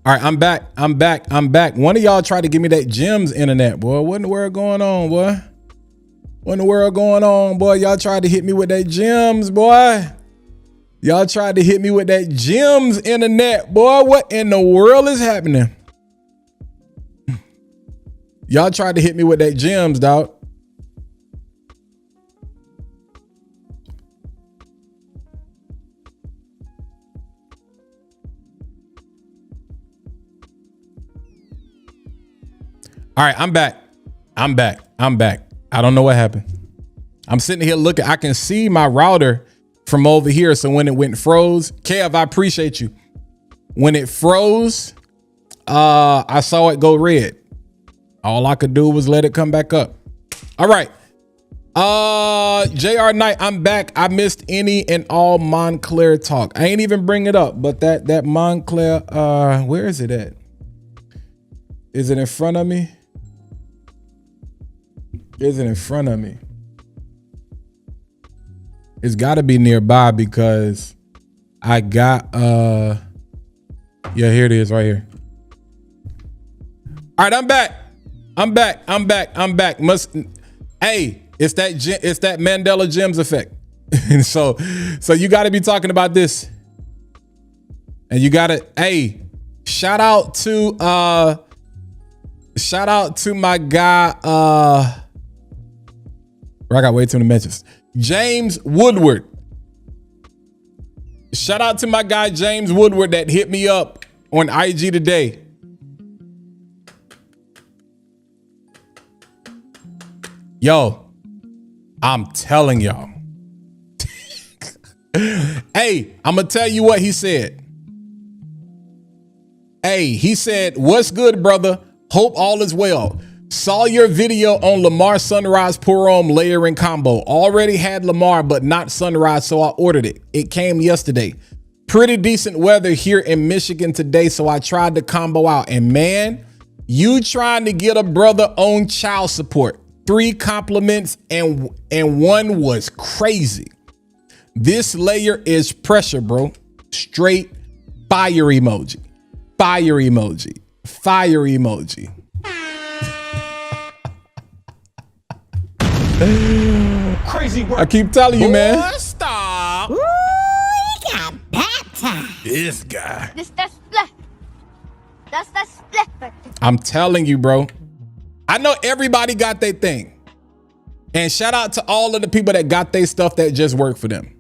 All right, I'm back. I'm back. One of y'all tried to give me that Gems internet, boy. What in the world going on, boy? What in the world going on, boy? Y'all tried to hit me with that Gems, boy. Y'all tried to hit me with that Gems internet, boy. What in the world is happening? Y'all tried to hit me with that Gems, dog. All right, I'm back. I'm back. I don't know what happened. I'm sitting here looking. I can see my router from over here. So when it went froze, Kev, I appreciate you. When it froze, I saw it go red. All I could do was let it come back up. All right. JR Knight, I'm back. I missed any and all Montclair talk. I ain't even bring it up, but that Montclair, where is it at? Is it in front of me? Is it in front of me? It's got to be nearby because I got yeah, here it is right here. All right, I'm back. Hey, it's that Mandela Gems effect. And so you got to be talking about this. And you got to, hey, shout out to my guy I got way too many mentions. James Woodward. Shout out to my guy James Woodward that hit me up on IG today. Yo, I'm telling y'all. Hey, I'm gonna tell you what he said. Hey, he said, "What's good, brother? Hope all is well. Saw your video on Lamar Sunrise Purom layering combo. Already had Lamar, but not Sunrise, so I ordered it. It came yesterday. Pretty decent weather here in Michigan today, so I tried the combo out. And man, you trying to get a brother on child support. 3 compliments and one was crazy. This layer is pressure, bro. Straight fire emoji. Fire emoji. Fire emoji." Crazy work. I keep telling you, man. Boy, stop. Ooh, he got baptized. This guy. That's the split. I'm telling you, bro. I know everybody got their thing. And shout out to all of the people that got their stuff that just worked for them.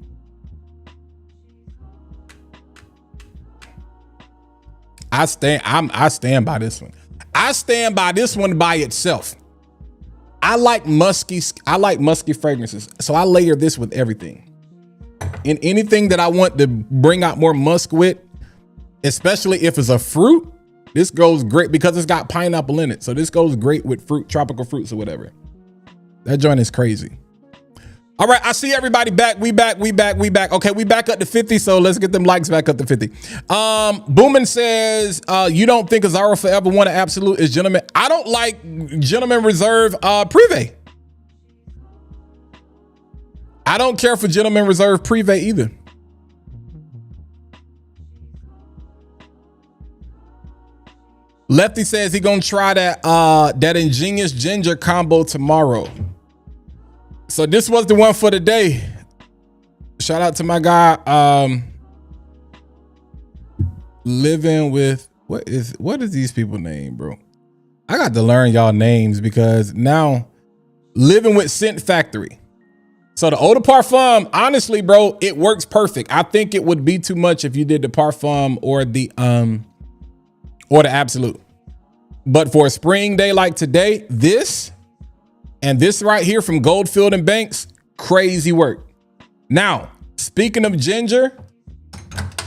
I stand by this one. I stand by this one by itself. I like musky fragrances. So I layer this with everything. And anything that I want to bring out more musk with, especially if it's a fruit, this goes great because it's got pineapple in it. So this goes great with fruit, tropical fruits or whatever. That joint is crazy. All right, I see everybody back. We back. Okay, we back up to 50, so let's get them likes back up to 50. Boomin says, you don't think Azaro forever won an absolute is Gentleman. I don't like Gentleman Reserve Privé. I don't care for Gentleman Reserve Privé either. Lefty says he gonna try that ingenious ginger combo tomorrow. So this was the one for the day. Shout out to my guy, living with what is these people name, bro? I got to learn y'all names because now living with Scent Factory. So the Eau de Parfum, honestly, bro, it works perfect. I think it would be too much if you did the Parfum or the Absolute. But for a spring day like today, this and this right here from Goldfield and Banks, crazy work. Now, speaking of ginger,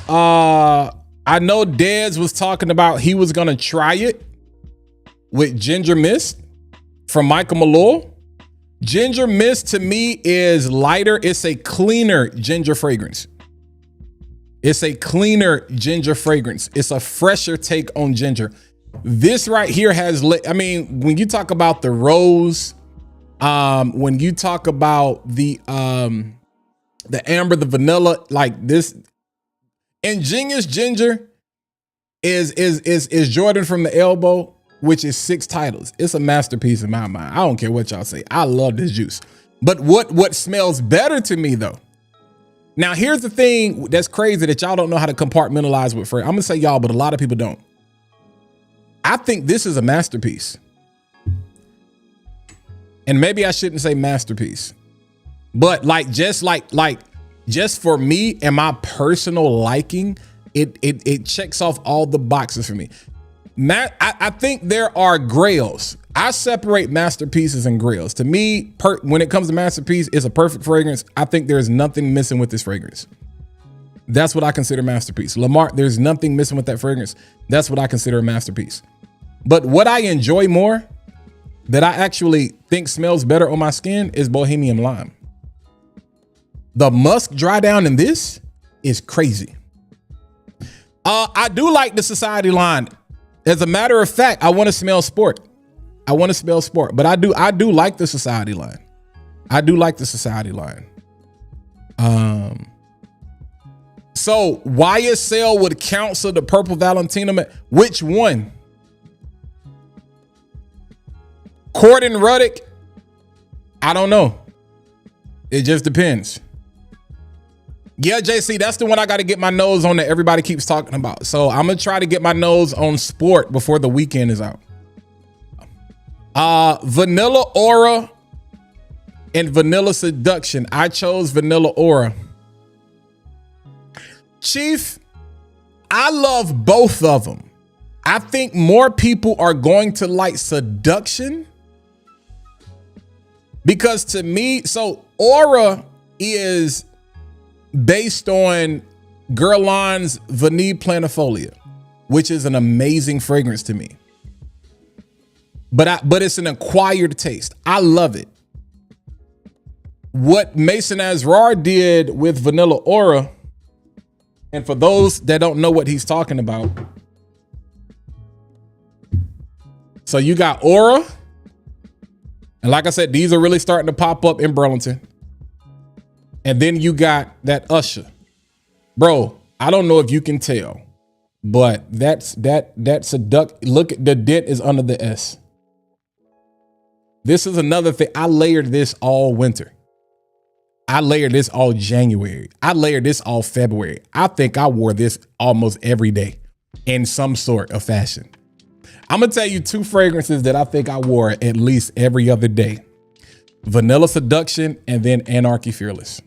I know Dez was talking about he was gonna try it with Ginger Mist from Michael Malloy. Ginger Mist to me is lighter. It's a cleaner ginger fragrance. It's a cleaner ginger fragrance. It's a fresher take on ginger. This right here has, I mean, when you talk about the rose, when you talk about the amber, the vanilla, like this ingenious ginger, is Jordan from the Elbow, which is 6 titles. It's a masterpiece in my mind. I don't care what y'all say. I love this juice. But what smells better to me though? Now here's the thing that's crazy that y'all don't know how to compartmentalize with fragrance. I'm gonna say y'all, but a lot of people don't. I think this is a masterpiece. And maybe I shouldn't say masterpiece, but just for me and my personal liking, it checks off all the boxes for me. I think there are grails. I separate masterpieces and grails. To me, when it comes to masterpiece, it's a perfect fragrance. I think there's nothing missing with this fragrance. That's what I consider masterpiece. Lamar, there's nothing missing with that fragrance. That's what I consider a masterpiece. But what I enjoy more, that I actually think smells better on my skin, is Bohemian Lime. The musk dry down in this is crazy. I do like the Society line. As a matter of fact, I want to smell sport. But I do like the Society line. I do like the Society line. So YSL would counsel the Purple Valentino. Which one? Cord and Ruddick? I don't know. It just depends. Yeah, JC, that's the one I got to get my nose on that everybody keeps talking about. So I'm going to try to get my nose on sport before the weekend is out. Vanilla Aura and Vanilla Seduction. I chose Vanilla Aura. Chief, I love both of them. I think more people are going to like Seduction because to me, so Aura is based on Guerlain's Vanille Planifolia, which is an amazing fragrance to me. But it's an acquired taste. I love it. What Mason Azrar did with Vanilla Aura, and for those that don't know what he's talking about, so you got Aura, and like I said, these are really starting to pop up in Burlington. And then you got that Usher. Bro, I don't know if you can tell, but that's Seduct. Look, the dent is under the S. This is another thing. I layered this all winter. I layered this all January. I layered this all February. I think I wore this almost every day in some sort of fashion. I'm going to tell you 2 fragrances that I think I wore at least every other day. Vanilla Seduction and then Anarchy Fearless.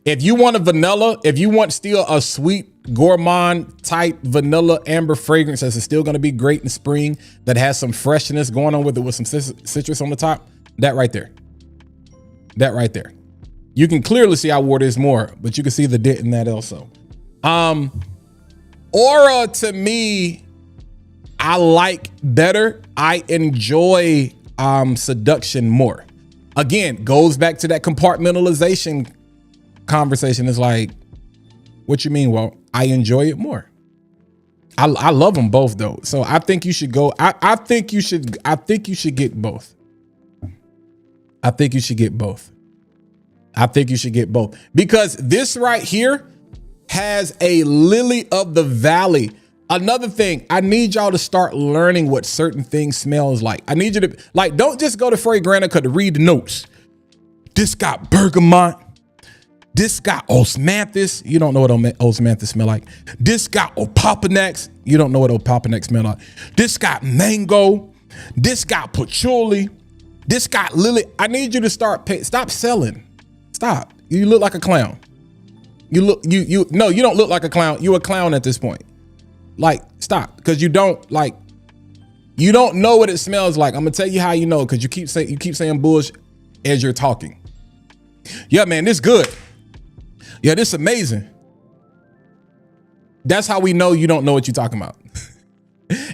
If you want a vanilla, if you want still a sweet gourmand type vanilla amber fragrance that's still going to be great in spring, that has some freshness going on with it with some citrus on the top, that right there. That right there. You can clearly see I wore this more, but you can see the dent in that also. Aura to me, I like better. I enjoy Seduction more. Again, goes back to that compartmentalization conversation. Is like, what you mean? Well, I enjoy it more. I love them both though. So I think you should go. I think you should get both. I think you should get both. I think you should get both because this right here has a Lily of the Valley. Another thing, I need y'all to start learning what certain things smells like. I need you to like, don't just go to Fragrantica to read the notes. This got bergamot. This got osmanthus. You don't know what osmanthus smell like. This got opopanax. You don't know what opopanax smell like. This got mango. This got patchouli. This got lily. I need you to stop selling. Stop. You look like a clown. No, you don't look like a clown. You're a clown at this point. Like, stop. Because you don't know what it smells like. I'm gonna tell you how you know, because you keep saying bullshit as you're talking. Yeah, man, this good. Yeah, this amazing. That's how we know you don't know what you're talking about.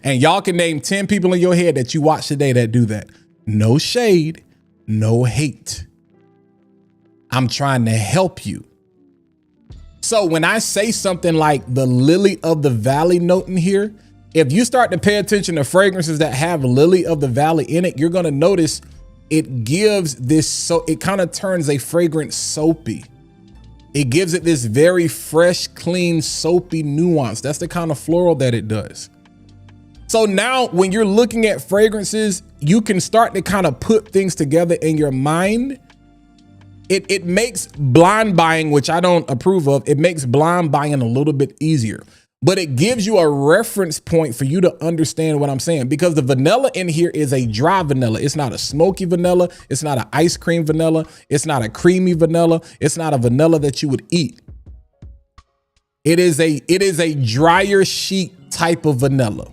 And y'all can name 10 people in your head that you watch today that do that. No shade, no hate. I'm trying to help you. So when I say something like the Lily of the Valley note in here, if you start to pay attention to fragrances that have Lily of the Valley in it, you're going to notice it gives this, so it kind of turns a fragrance soapy. It gives it this very fresh, clean, soapy nuance. That's the kind of floral that it does. So now when you're looking at fragrances, you can start to kind of put things together in your mind. It makes blind buying, which I don't approve of, it makes blind buying a little bit easier. But it gives you a reference point for you to understand what I'm saying, because the vanilla in here is a dry vanilla. It's not a smoky vanilla. It's not an ice cream vanilla. It's not a creamy vanilla. It's not a vanilla that you would eat. It is a drier sheet type of vanilla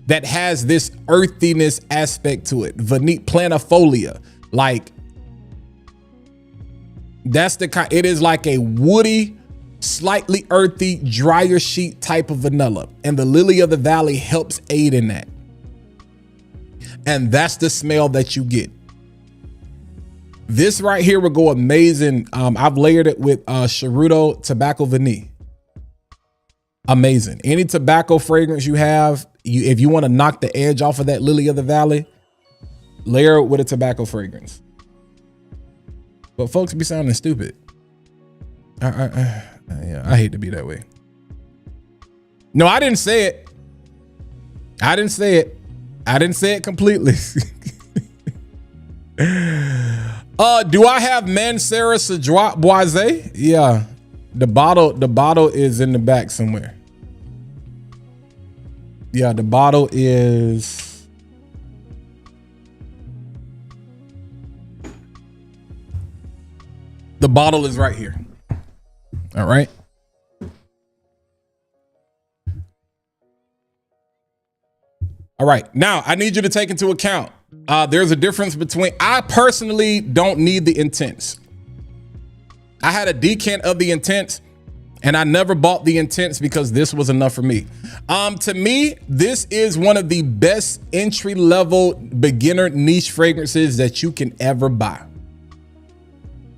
that has this earthiness aspect to it. Planifolia, like that's the kind. It is like a woody, slightly earthy, drier sheet type of vanilla, and the Lily of the Valley helps aid in that. And that's the smell that you get. This right here will go amazing. I've layered it with Charuto Tobacco Vanille. Amazing. Any tobacco fragrance you have, if you want to knock the edge off of that Lily of the Valley, layer it with a tobacco fragrance. But folks be sounding stupid. Yeah, I hate to be that way. No, I didn't say it. I didn't say it. I didn't say it completely. Do I have Mancera Cedroit Boisé? Yeah. The bottle is in the back somewhere. Yeah, the bottle is right here. All right. All right. Now I need you to take into account, there's a difference between, I personally don't need the intense. I had a decant of the intense and I never bought the intense because this was enough for me. To me, this is one of the best entry level beginner niche fragrances that you can ever buy.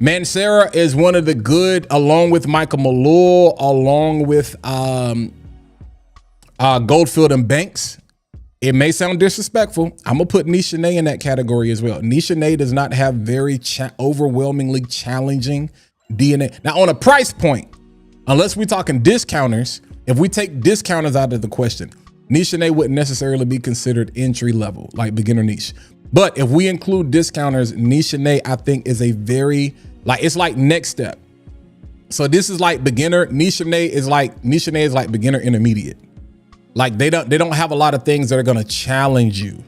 Mancera is one of the good, along with Michael Malloy, along with Goldfield and Banks. It may sound disrespectful. I'm gonna put Nichonnet in that category as well. Nichonnet does not have very overwhelmingly challenging DNA. Now on a price point, unless we're talking discounters, if we take discounters out of the question, Nichonnet wouldn't necessarily be considered entry level, like beginner niche. But if we include discounters, Nichonnet I think is a very, like, it's like next step. So this is like beginner. Nichonnet is like beginner intermediate. Like they don't have a lot of things that are gonna challenge you.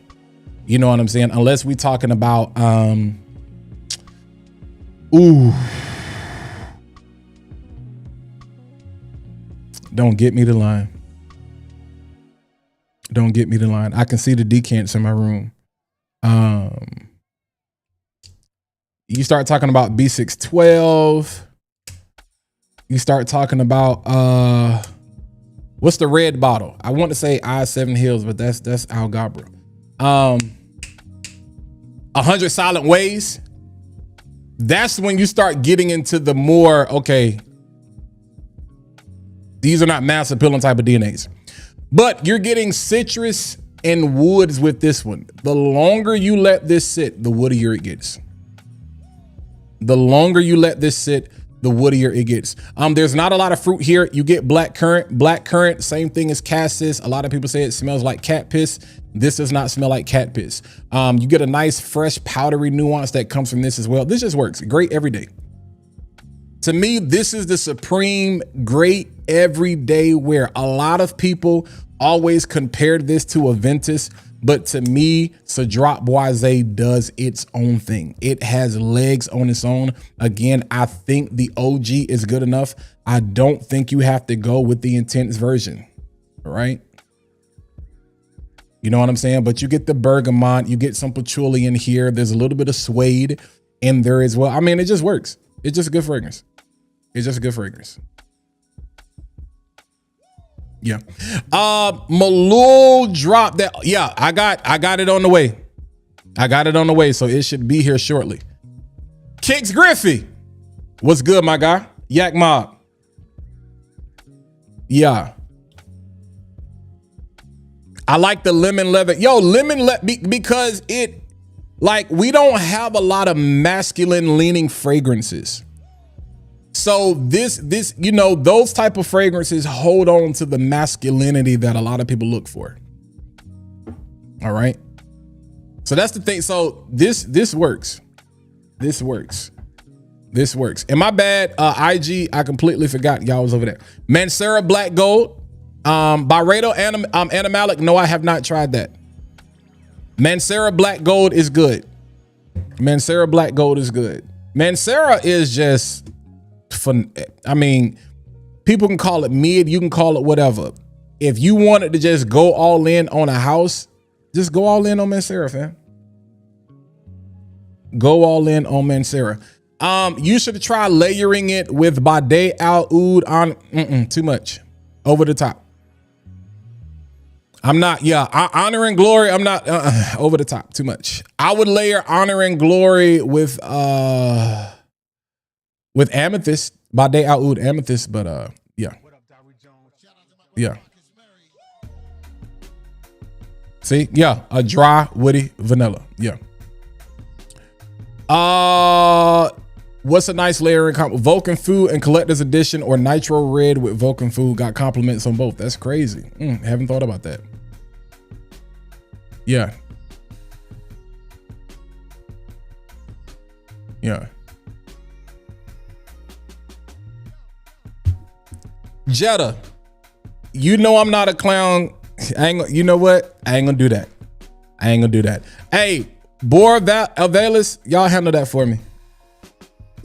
You know what I'm saying? Unless we talking about don't get me the line. Don't get me the line. I can see the decants in my room. You start talking about B612. You start talking about what's the red bottle? I want to say I7 Hills, but that's Algabra. 100 Silent Ways. That's when you start getting into the more, okay, these are not mass appealing type of DNAs, but you're getting citrus and woods with this one. The longer you let this sit, the woodier it gets. The longer you let this sit, the woodier it gets. There's not a lot of fruit here. You get black currant. Black currant, same thing as cassis. A lot of people say it smells like cat piss. This does not smell like cat piss. You get a nice, fresh, powdery nuance that comes from this as well. This just works great every day. To me, this is the supreme great everyday wear. A lot of people always compared this to a Ventus, but to me, Cedroit Boisé does its own thing. It has legs on its own. Again, I think the OG is good enough. I don't think you have to go with the intense version, right? You know what I'm saying? But you get the bergamot, you get some patchouli in here. There's a little bit of suede in there as well. I mean, it just works. It's just a good fragrance. It's just a good fragrance. Yeah. Malul drop that. Yeah, I got it on the way. I got it on the way, so it should be here shortly. Kicks Griffey. What's good, my guy? Yak Mob. Yeah. I like the lemon leather. Yo, because it, like, we don't have a lot of masculine leaning fragrances. So this, you know, those type of fragrances hold on to the masculinity that a lot of people look for. All right. So that's the thing. So this works. This works. This works. And my bad, IG, I completely forgot y'all was over there. Mancera Black Gold, Byredo Animalic. No, I have not tried that. Mancera Black Gold is good. Mancera Black Gold is good. Mancera is just fun. I mean, people can call it mid, you can call it whatever. If you wanted to just go all in on a house, just go all in on Mancera, fam. Go all in on Mancera. You should try layering it with Bade Al Oud on too much. Over the top. I'm not, Honor and Glory. I'm not over the top, too much. I would layer Honor and Glory with Amethyst, Bade Al Oud Amethyst, but yeah. Yeah. See, yeah, a dry, woody vanilla. Yeah. What's a nice layering comp? Vulcan Food and Collector's Edition or Nitro Red with Vulcan Food got compliments on both. That's crazy. Haven't thought about that. Yeah. Yeah. Jetta, you know I'm not a clown. You know what? I ain't gonna do that. I ain't gonna do that. Hey, Bor Avalis, y'all handle that for me.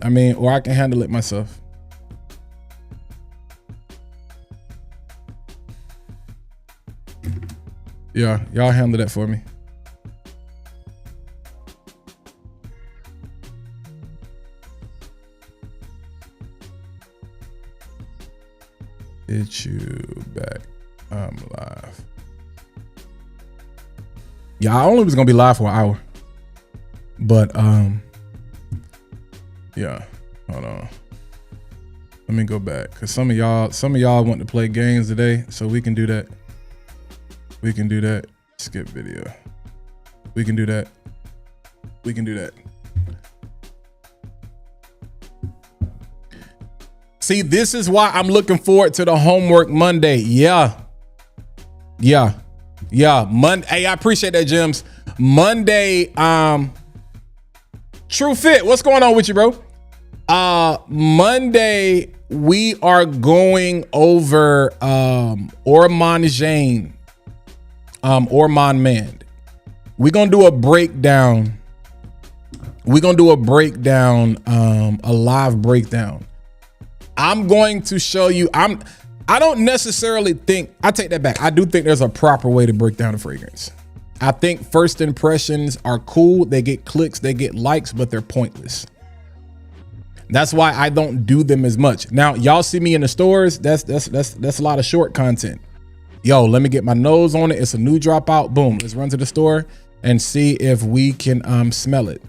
I mean, or I can handle it myself. Yeah, y'all handle that for me. It's you back. I'm live. Yeah, I only was gonna be live for an hour. But yeah, hold on. Let me go back because some of y'all want to play games today, so we can do that. We can do that. Skip video. We can do that. We can do that. See, this is why I'm looking forward to the homework Monday. Yeah. Monday. Hey, I appreciate that, Jims. Monday, True Fit, what's going on with you, bro? Monday, we are going over Ormond Jane. Ormond Mand. We're gonna do a breakdown. We're gonna do a breakdown, a live breakdown. I'm going to show you. I don't necessarily think, I take that back. I do think there's a proper way to break down a fragrance. I think first impressions are cool. They get clicks, they get likes, but they're pointless. That's why I don't do them as much. Now, y'all see me in the stores. That's a lot of short content. Yo, let me get my nose on it. It's a new dropout. Boom. Let's run to the store and see if we can smell it.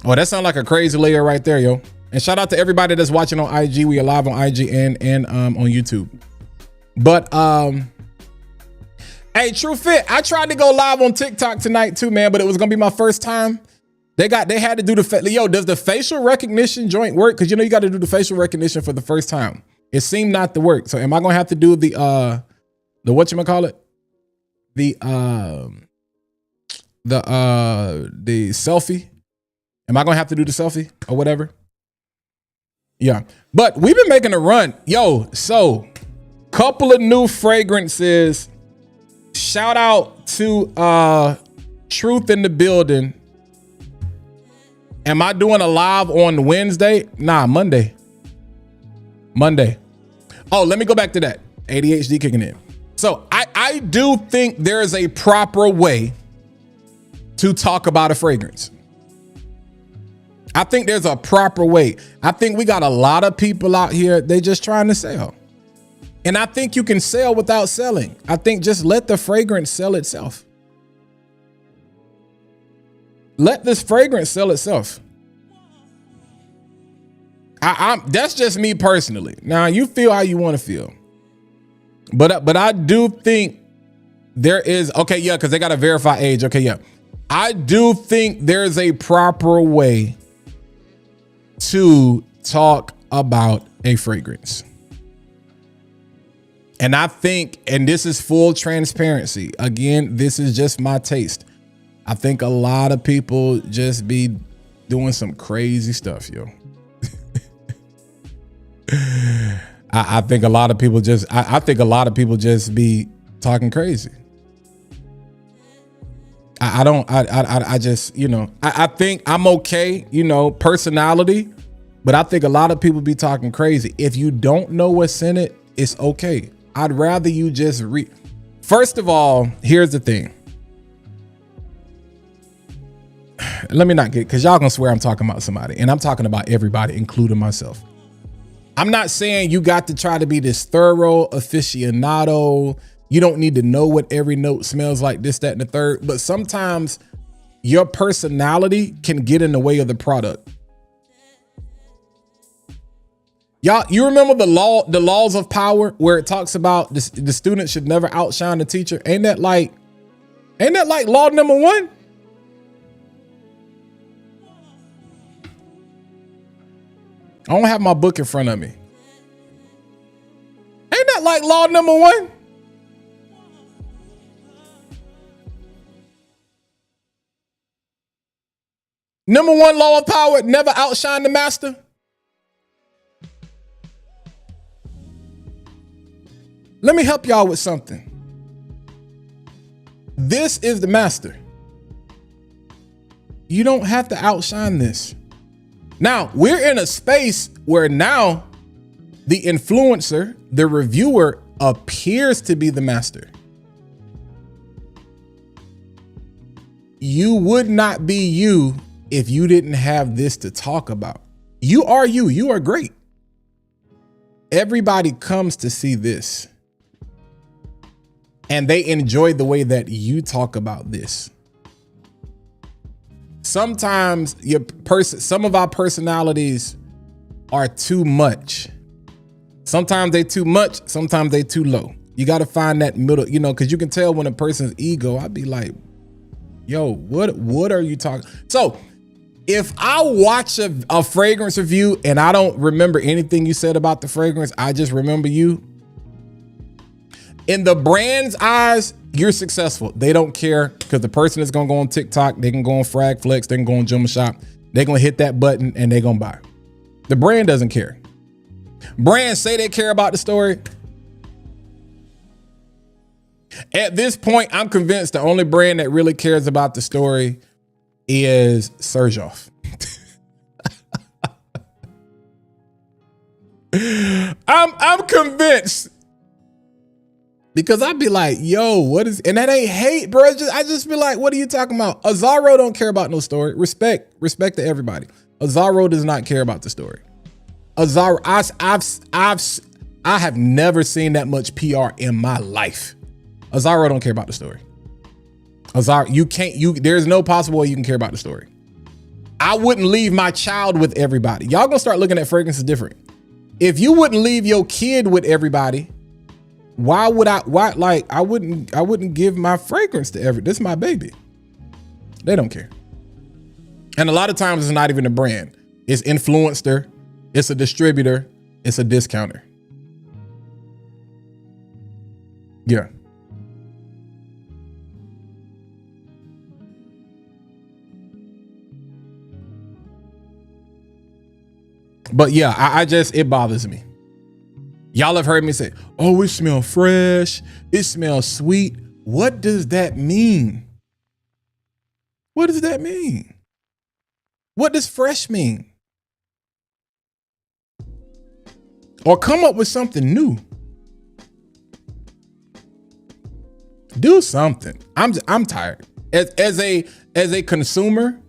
Oh, that sounds like a crazy layer right there, yo. And shout out to everybody that's watching on IG. We are live on IG and on YouTube. But hey, True Fit, I tried to go live on TikTok tonight too, man, but it was gonna be my first time. They had to do does the facial recognition joint work? Because you know you got to do the facial recognition for the first time. It seemed not to work. So am I gonna have to do the whatchamacallit? The selfie? Am I gonna have to do the selfie or whatever? Yeah, but we've been making a run. Yo, so couple of new fragrances. Shout out to Truth in the building. Am I doing a live on Wednesday? Nah, Monday. Oh, let me go back to that. ADHD kicking in. So I do think there is a proper way to talk about a fragrance. I think there's a proper way. I think we got a lot of people out here, they just trying to sell. And I think you can sell without selling. I think just let the fragrance sell itself. Let this fragrance sell itself. That's just me personally. Now you feel how you want to feel. But I do think there is, okay, yeah, because they got to verify age. Okay, yeah. I do think there's a proper way to talk about a fragrance. And I think, and this is full transparency, again, this is just my taste. I think a lot of people just be doing some crazy stuff, yo. I think a lot of people just, I think a lot of people just be talking crazy. I just, you know, I think I'm okay, you know, personality, but I think a lot of people be talking crazy. If you don't know what's in it, it's okay. I'd rather you just read. First of all, here's the thing. Let me not get, because y'all gonna swear I'm talking about somebody, and I'm talking about everybody, including myself. I'm not saying you got to try to be this thorough aficionado. You don't need to know what every note smells like, this, that, and the third. But sometimes your personality can get in the way of the product. Y'all, you remember the laws of power, where it talks about the student should never outshine the teacher? Ain't that like law number one? I don't have my book in front of me. Ain't that like law number one? Number one law of power, never outshine the master. Let me help y'all with something. This is the master. You don't have to outshine this. Now, we're in a space where now the influencer, the reviewer, appears to be the master. You would not be you if you didn't have this to talk about. You are you. You are great. Everybody comes to see this, and they enjoy the way that you talk about this. Sometimes some of our personalities are too much. Sometimes they too much, sometimes they too low. You got to find that middle, you know, because you can tell when a person's ego. I'd be like, yo, what are you talking? So if I watch a fragrance review and I don't remember anything you said about the fragrance, I just remember you. In the brand's eyes, you're successful. They don't care, because the person is going to go on TikTok. They can go on Frag Flex. They can go on Jumbo Shop. They're going to hit that button and they're going to buy. The brand doesn't care. Brands say they care about the story. At this point, I'm convinced the only brand that really cares about the story is Surgeoff. I'm convinced. Because I'd be like, yo, what is, and that ain't hate, bro. I just be like, what are you talking about? Azaro don't care about no story. Respect to everybody. Azaro does not care about the story. Azaro, I have never seen that much PR in my life. Azaro don't care about the story. Azaro, there's no possible way you can care about the story. I wouldn't leave my child with everybody. Y'all gonna start looking at fragrances different. If you wouldn't leave your kid with everybody, I wouldn't give my fragrance to this is my baby. They don't care. And a lot of times it's not even a brand. It's influencer, it's a distributor, it's a discounter. Yeah. But yeah, it bothers me. Y'all have heard me say, oh, it smells fresh. It smells sweet. What does that mean? What does that mean? What does fresh mean? Or come up with something new. Do something. I'm tired. As a consumer,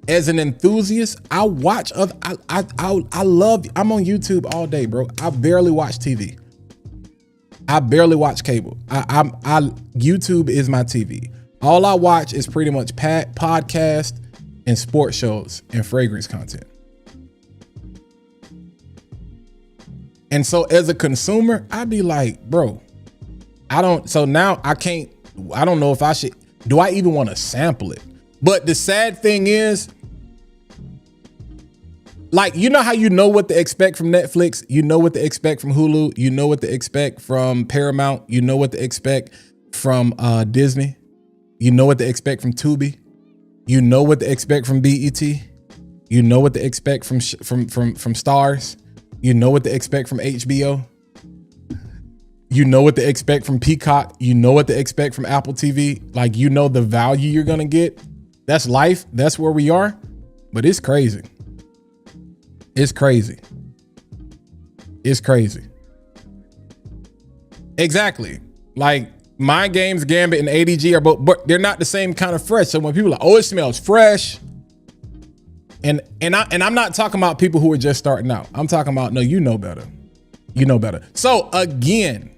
as an enthusiast, I watch other. I love. I'm on YouTube all day, bro. I barely watch TV. I barely watch cable. YouTube is my TV. All I watch is pretty much podcast and sports shows and fragrance content. And so as a consumer, I'd be like, bro, so now I don't know if I should, do I even want to sample it? But the sad thing is, Like, you know how you know what to expect from Netflix? You know what to expect from Hulu. You know what to expect from Paramount. You know what to expect from Disney. You know what to expect from Tubi. You know what to expect from BET. You know what to expect from Stars. You know what to expect from HBO. You know what to expect from Peacock. You know what to expect from Apple TV. Like, you know the value you're gonna get. That's life. That's where we are. But it's crazy. It's crazy. It's crazy. Exactly. Like, Mind Games, Gambit, and ADG are both, but they're not the same kind of fresh. So when people are like, oh, it smells fresh. And I'm not talking about people who are just starting out. I'm talking about, no, you know better. You know better. So again,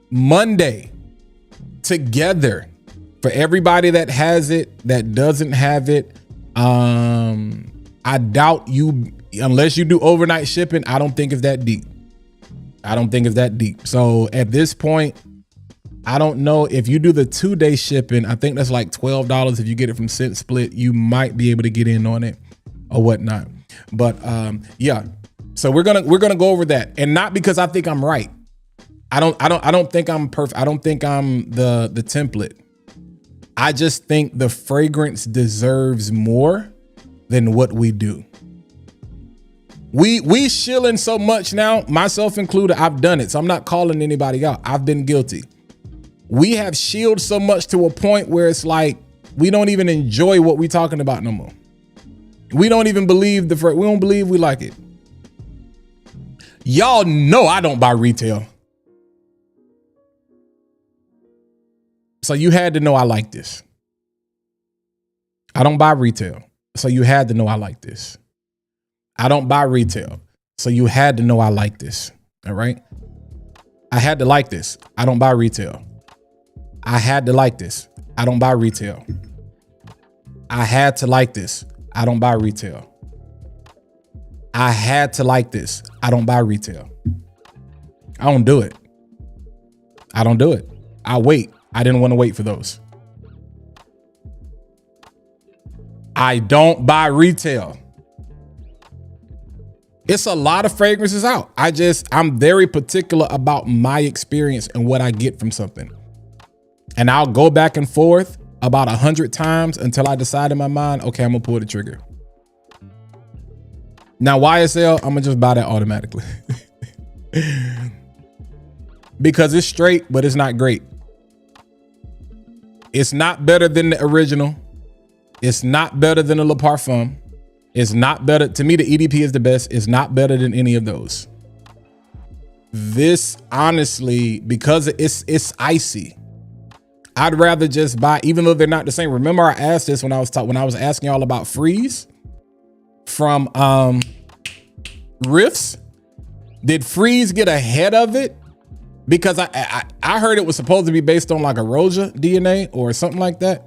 Monday, together, for everybody that has it, that doesn't have it, I doubt you, unless you do overnight shipping, I don't think it's that deep. I don't think it's that deep. So at this point, I don't know if you do the 2-day shipping. I think that's like $12 if you get it from Cent Split. You might be able to get in on it or whatnot. But yeah, so we're gonna go over that, and not because I think I'm right. I don't think I'm perfect. I don't think I'm the template. I just think the fragrance deserves more than what we do. We shilling so much now, myself included. I've done it, so I'm not calling anybody out. I've been guilty. We have shielded so much to a point where it's like we don't even enjoy what we talking about no more. We don't even believe we don't believe we like it. Y'all know I don't buy retail. So you had to know I like this. I don't buy retail. So you had to know I like this. I don't buy retail. So you had to know I like this. All right. I had to like this. I don't buy retail. I had to like this. I don't buy retail. I had to like this. I don't buy retail. I had to like this. I don't buy retail. I don't do it. I don't do it. I wait. I didn't want to wait for those. I don't buy retail. It's a lot of fragrances out. I'm very particular about my experience and what I get from something. And I'll go back and forth about 100 times until I decide in my mind, okay, I'm gonna pull the trigger. Now YSL, I'm gonna just buy that automatically. Because it's straight, but it's not great. It's not better than the original. It's not better than the Le Parfum. It's not better. To me, the EDP is the best. It's not better than any of those. This, honestly, because it's icy, I'd rather just buy, even though they're not the same. Remember, I asked this when I was asking y'all about Freeze from Riffs. Did Freeze get ahead of it? Because I heard it was supposed to be based on like a Roja DNA or something like that.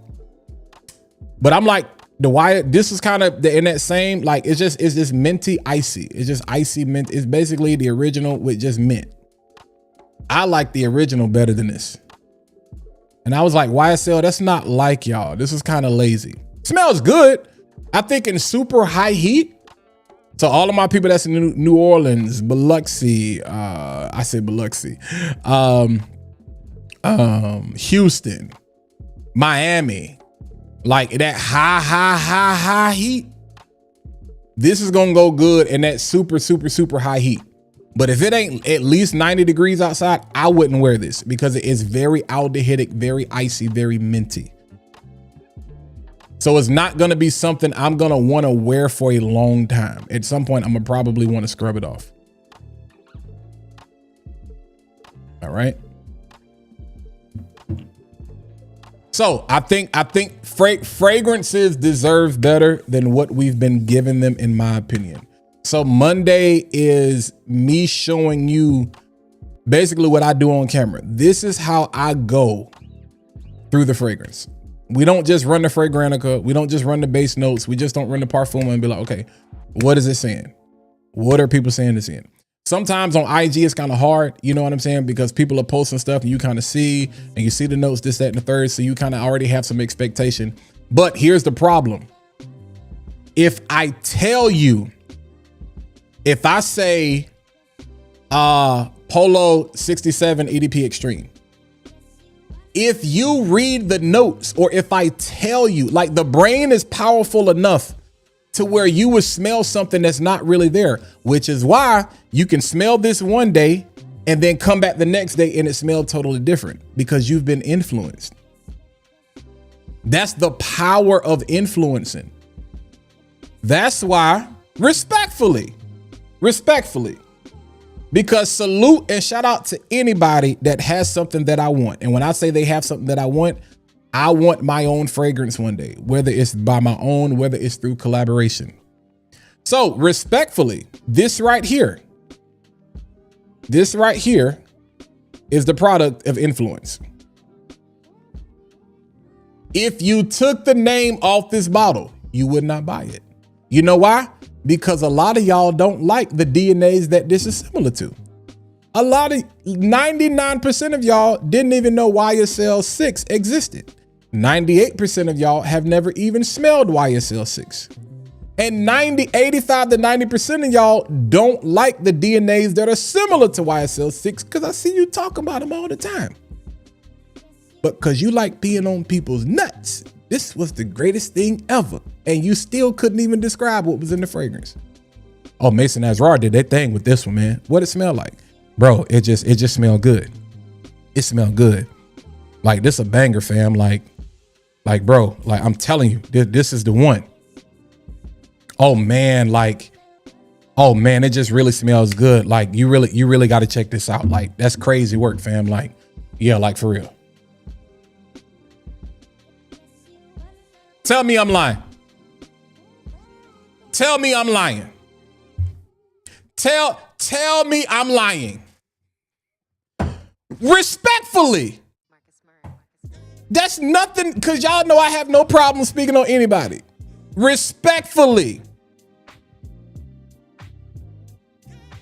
But I'm like, this is kind of in that same, like, it's just minty icy. It's just icy mint. It's basically the original with just mint. I like the original better than this. And I was like, YSL, that's not like y'all. This is kind of lazy. Smells good. I think in super high heat. So all of my people that's in New Orleans, Biloxi, I say Biloxi, Houston, Miami, like that high heat. This is gonna go good in that super high heat. But if it ain't at least 90 degrees outside, I wouldn't wear this because it is very aldehydic, very icy, very minty. So it's not gonna be something I'm gonna wanna wear for a long time. At some point, I'm gonna probably wanna scrub it off. All right. So I think fragrances deserve better than what we've been giving them, in my opinion. So Monday is me showing you basically what I do on camera. This is how I go through the fragrance. We don't just run the Fragrantica. We don't just run the base notes. We just don't run the Parfum and be like, okay, what is it saying? What are people saying it's in? Sometimes on IG, it's kind of hard, you know what I'm saying? Because people are posting stuff and you kind of see, and you see the notes, this, that, and the third. So you kind of already have some expectation. But here's the problem. if I tell you, if I say Polo 67 EDP Extreme, if you read the notes, or if I tell you, like, the brain is powerful enough to where you would smell something that's not really there, which is why you can smell this one day and then come back the next day and it smelled totally different, because you've been influenced. That's the power of influencing. That's why, respectfully, because salute and shout out to anybody that has something that I want. And when I say they have something that I want my own fragrance one day, whether it's by my own, whether it's through collaboration. So respectfully, this right here is the product of influence. If you took the name off this bottle, you would not buy it. You know why? Because a lot of y'all don't like the DNAs that this is similar to. 99% of y'all didn't even know YSL 6 existed. 98% of y'all have never even smelled YSL 6. And 85 to 90% of y'all don't like the DNAs that are similar to YSL 6, because I see you talk about them all the time. But because you like peeing on people's nuts, this was the greatest thing ever. And you still couldn't even describe what was in the fragrance. Oh, Mason Azrar did that thing with this one, man. What it smelled like? Bro, it just smelled good. It smelled good. Like, this a banger, fam. Like, bro, like, I'm telling you, this is the one. Oh man, it just really smells good. Like, you really got to check this out. Like, that's crazy work, fam. Like, yeah, like, for real. Tell me I'm lying. Tell me I'm lying. Tell me I'm lying. Respectfully. That's nothing, because y'all know I have no problem speaking on anybody. Respectfully.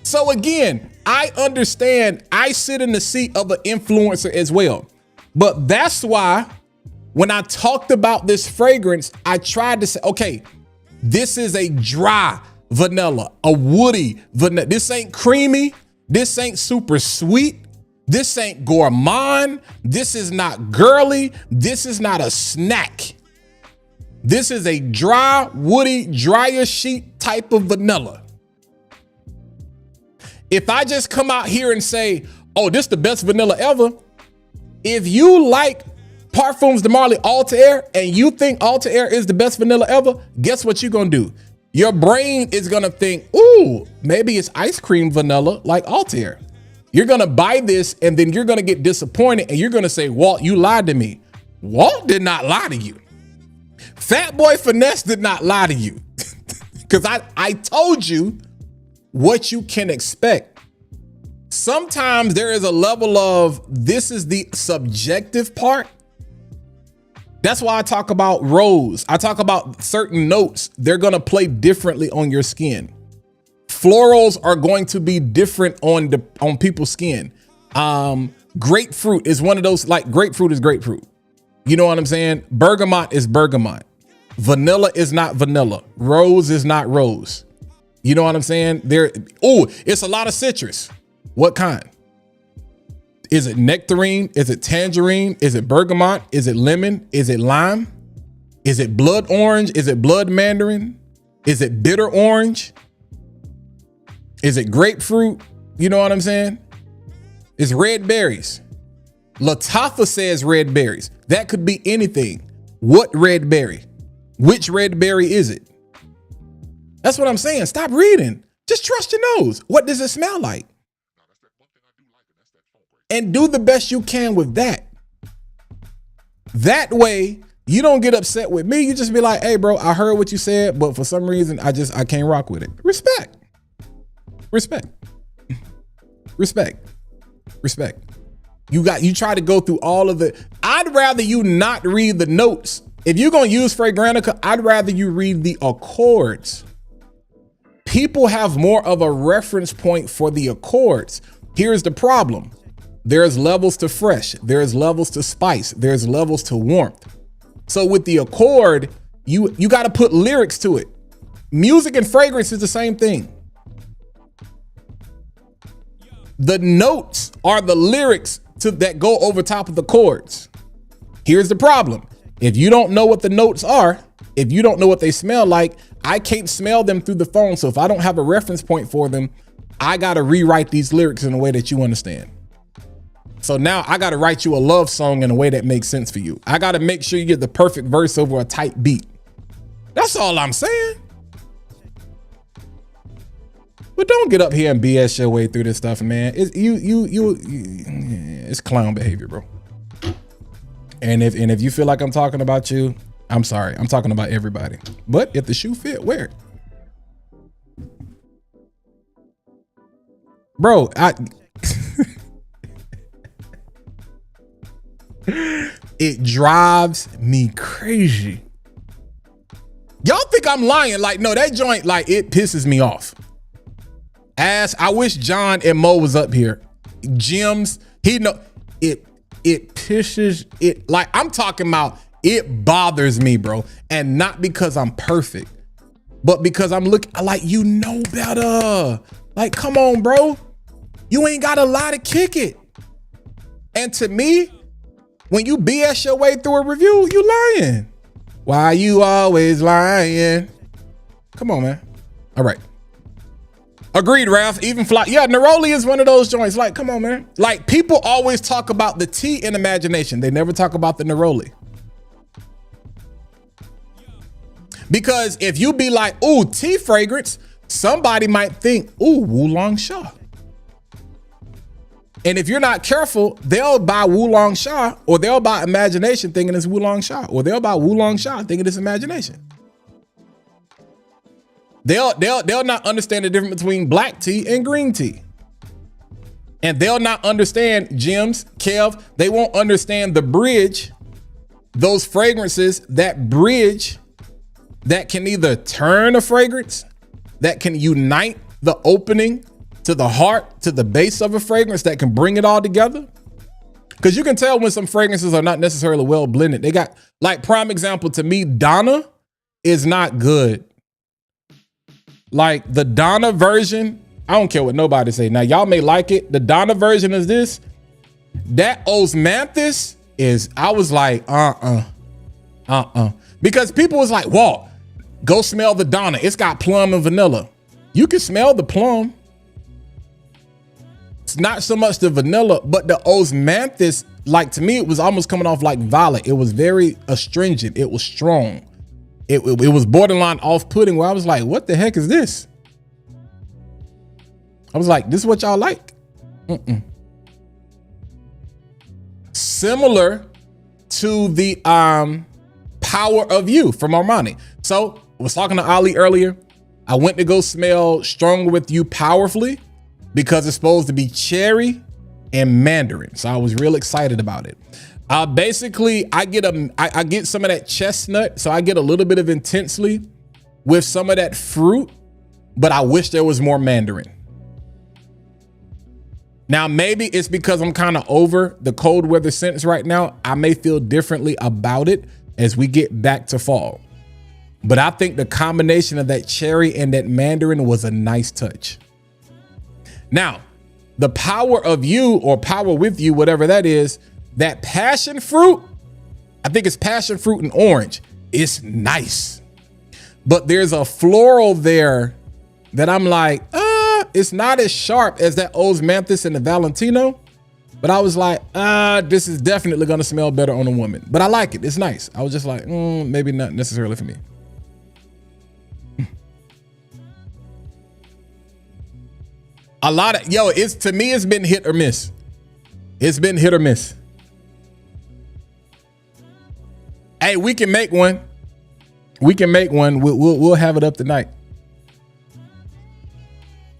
So again, I understand I sit in the seat of an influencer as well. But that's why when I talked about this fragrance, I tried to say, okay, this is a dry vanilla, a woody vanilla. This ain't creamy. This ain't super sweet. This ain't gourmand. This is not girly. This is not a snack. This is a dry, woody, dryer sheet type of vanilla. If I just come out here and say, oh, this is the best vanilla ever, if you like Parfums de Marly Alta Air and you think Alta Air is the best vanilla ever, guess what you're gonna do? Your brain is gonna think, ooh, maybe it's ice cream vanilla like Alta Air. You're gonna buy this and then you're gonna get disappointed and you're gonna say, Walt, you lied to me. Walt did not lie to you. Fat Boy Finesse did not lie to you. Because I told you what you can expect. Sometimes there is a level of, this is the subjective part. That's why I talk about rose. I talk about certain notes. They're going to play differently on your skin. Florals are going to be different on people's skin. Grapefruit is one of those, like, grapefruit is grapefruit. You know what I'm saying? Bergamot is bergamot. Vanilla is not vanilla. Rose is not rose. You know what I'm saying? It's a lot of citrus. What kind? Is it nectarine? Is it tangerine? Is it bergamot? Is it lemon? Is it lime? Is it blood orange? Is it blood mandarin? Is it bitter orange? Is it grapefruit? You know what I'm saying? It's red berries. Latafa says red berries. That could be anything. What red berry? Which red berry is it? That's what I'm saying. Stop reading. Just trust your nose. What does it smell like? And do the best you can with that. That way, you don't get upset with me. You just be like, hey, bro, I heard what you said, but for some reason, I can't rock with it. Respect. You try to go through all of the, I'd rather you not read the notes. If you're going to use Fragrantica, I'd rather you read the accords. People have more of a reference point for the accords. Here's the problem. There's levels to fresh. There's levels to spice. There's levels to warmth. So with the accord, you got to put lyrics to it. Music and fragrance is the same thing. The notes are the lyrics that go over top of the chords. Here's the problem. If you don't know what the notes are, if you don't know what they smell like, I can't smell them through the phone. So if I don't have a reference point for them, I got to rewrite these lyrics in a way that you understand. So now I got to write you a love song in a way that makes sense for you. I got to make sure you get the perfect verse over a tight beat. That's all I'm saying. But don't get up here and BS your way through this stuff, man. It's clown behavior, bro. And if you feel like I'm talking about you, I'm sorry. I'm talking about everybody. But if the shoe fit, wear it. Bro, it drives me crazy. Y'all think I'm lying? Like, no, that joint, like, it pisses me off. I wish John and Mo was up here. Jim's, he know it pisses it. Like, I'm talking about, it bothers me, bro. And not because I'm perfect, but because I'm looking like, you know better. Like, come on, bro. You ain't got a lot to kick it. And to me, when you BS your way through a review, you lying. Why you always lying? Come on, man. All right. Agreed, Ralph. Even fly. Yeah, Neroli is one of those joints. Like, come on, man. Like, people always talk about the tea in imagination. They never talk about the Neroli. Because if you be like, ooh, tea fragrance, somebody might think, ooh, Oolong Sha. And if you're not careful, they'll buy Oolong Sha, or they'll buy imagination thinking it's Oolong Sha, or they'll buy Oolong Sha thinking it's imagination. They'll not understand the difference between black tea and green tea. And they'll not understand, Jims, Kev, they won't understand the bridge, those fragrances, that bridge that can either turn a fragrance, that can unite the opening to the heart, to the base of a fragrance, that can bring it all together. Because you can tell when some fragrances are not necessarily well blended. They got, like, prime example to me, Donna is not good. Like, the Donna version, I don't care what nobody say. Now, y'all may like it. The Donna version is this. That Osmanthus is, I was like, Because people was like, Walt, go smell the Donna. It's got plum and vanilla. You can smell the plum. It's not so much the vanilla, but the Osmanthus, like, to me, it was almost coming off like violet. It was very astringent. It was strong. It was borderline off-putting, where I was like, what the heck is this? I was like, this is what y'all like? Similar to the Power of You from Armani. So I was talking to Ali earlier. I went to go smell Stronger With You Powerfully because it's supposed to be cherry and mandarin. So I was real excited about it. Basically, I get some of that chestnut, so I get a little bit of intensely with some of that fruit, but I wish there was more mandarin. Now, maybe it's because I'm kind of over the cold weather scents right now. I may feel differently about it as we get back to fall. But I think the combination of that cherry and that mandarin was a nice touch. Now, the Power of You, or Power With You, whatever that is, that passion fruit, I think it's passion fruit and orange. It's nice. But there's a floral there that I'm like, it's not as sharp as that Osmanthus and the Valentino. But I was like, this is definitely going to smell better on a woman. But I like it. It's nice. I was just like, maybe not necessarily for me. A lot of, to me, it's been hit or miss. It's been hit or miss. Hey, we can make one. We can make one. We'll have it up tonight.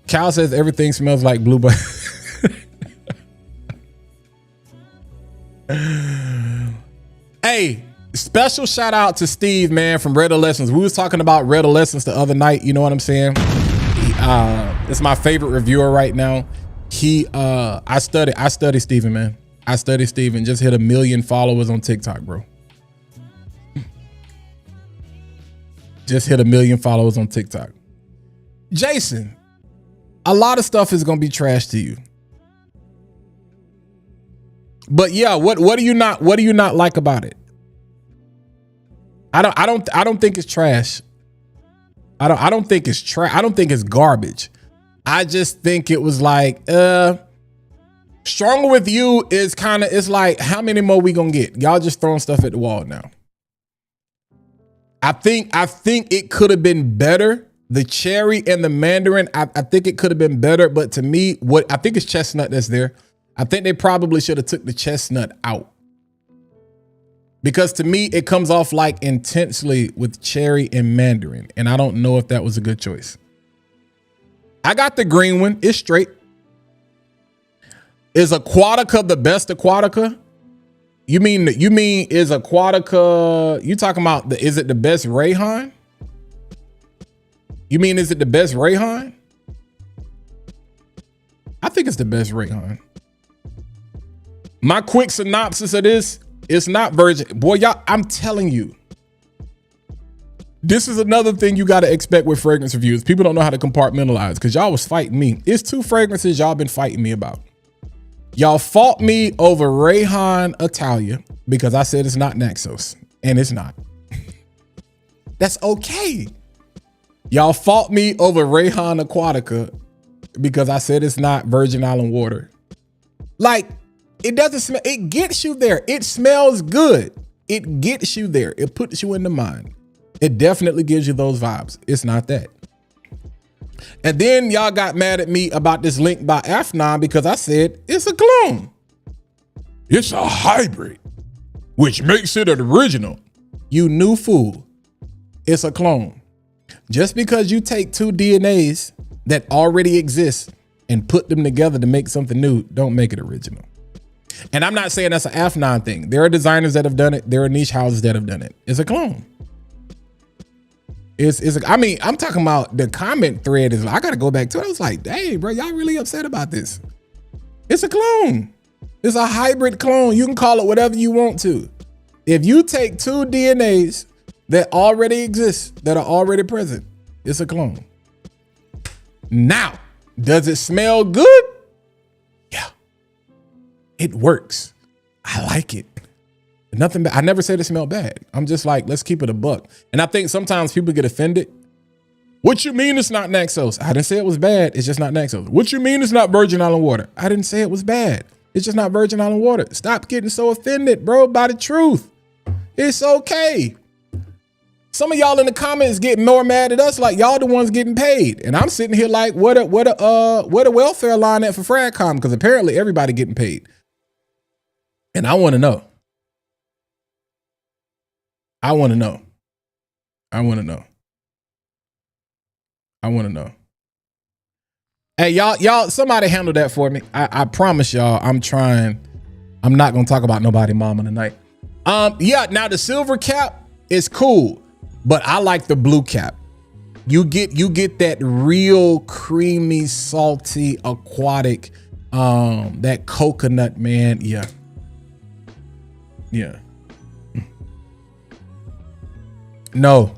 Cal says everything smells like blueberry. Hey, special shout out to Steve, man, from Red Lessons. We was talking about Red Lessons the other night. You know what I'm saying? It's my favorite reviewer right now. I study Steven, man. I study Steven. Just hit 1 million followers on TikTok, bro. Just hit 1 million followers on TikTok. Jason, a lot of stuff is gonna be trash to you. But yeah, what do you not like about it? I don't think it's trash. I don't think it's trash. I don't think it's garbage. I just think it was like Stronger With You is kind of, it's like, how many more we gonna get? Y'all just throwing stuff at the wall now. I think it could have been better. The cherry and the mandarin, I think it could have been better. But to me, I think it's chestnut that's there. I think they probably should have took the chestnut out. Because to me, it comes off like intensely with cherry and mandarin. And I don't know if that was a good choice. I got the green one. It's straight. Is Aquatica the best Aquatica? You mean is Aquatica, you talking about is it the best Rayhan? You mean, is it the best Rayhan? I think it's the best Rayhan. My quick synopsis of this, it's not virgin. Boy, y'all, I'm telling you. This is another thing you got to expect with fragrance reviews. People don't know how to compartmentalize because y'all was fighting me. It's 2 fragrances y'all been fighting me about. Y'all fought me over Rayhan Italia because I said it's not Naxos, and it's not. That's okay. Y'all fought me over Rayhan Aquatica because I said it's not Virgin Island water. Like, it doesn't smell, it gets you there. It smells good. It gets you there. It puts you in the mind. It definitely gives you those vibes. It's not that. And then y'all got mad at me about this link by Afnan because I said it's a clone. It's a hybrid, which makes it an original. You new fool. It's a clone. Just because you take 2 DNAs that already exist and put them together to make something new, don't make it original. And I'm not saying that's an Afnan thing. There are designers that have done it. There are niche houses that have done it. It's a clone. I mean, I'm talking about the comment thread is, I got to go back to it. I was like, dang, bro, y'all really upset about this. It's a clone. It's a hybrid clone. You can call it whatever you want to. If you take 2 DNAs that already exist, that are already present, it's a clone. Now, does it smell good? Yeah, it works. I like it. Nothing bad. I never said it smelled bad. I'm just like, let's keep it a buck. And I think sometimes people get offended. What you mean it's not Naxos? I didn't say it was bad. It's just not Naxos. What you mean it's not Virgin Island water? I didn't say it was bad. It's just not Virgin Island water. Stop getting so offended, bro, by the truth. It's okay. Some of y'all in the comments get more mad at us like y'all the ones getting paid. And I'm sitting here like, what a welfare line at for FragCom? Because apparently everybody getting paid. And I want to know. I want to know. I want to know. I want to know. Hey, y'all, somebody handle that for me. I promise y'all, I'm trying. I'm not going to talk about nobody mama tonight. Yeah, now the silver cap is cool, but I like the blue cap. You get that real creamy, salty, aquatic, that coconut, man. Yeah. Yeah. No.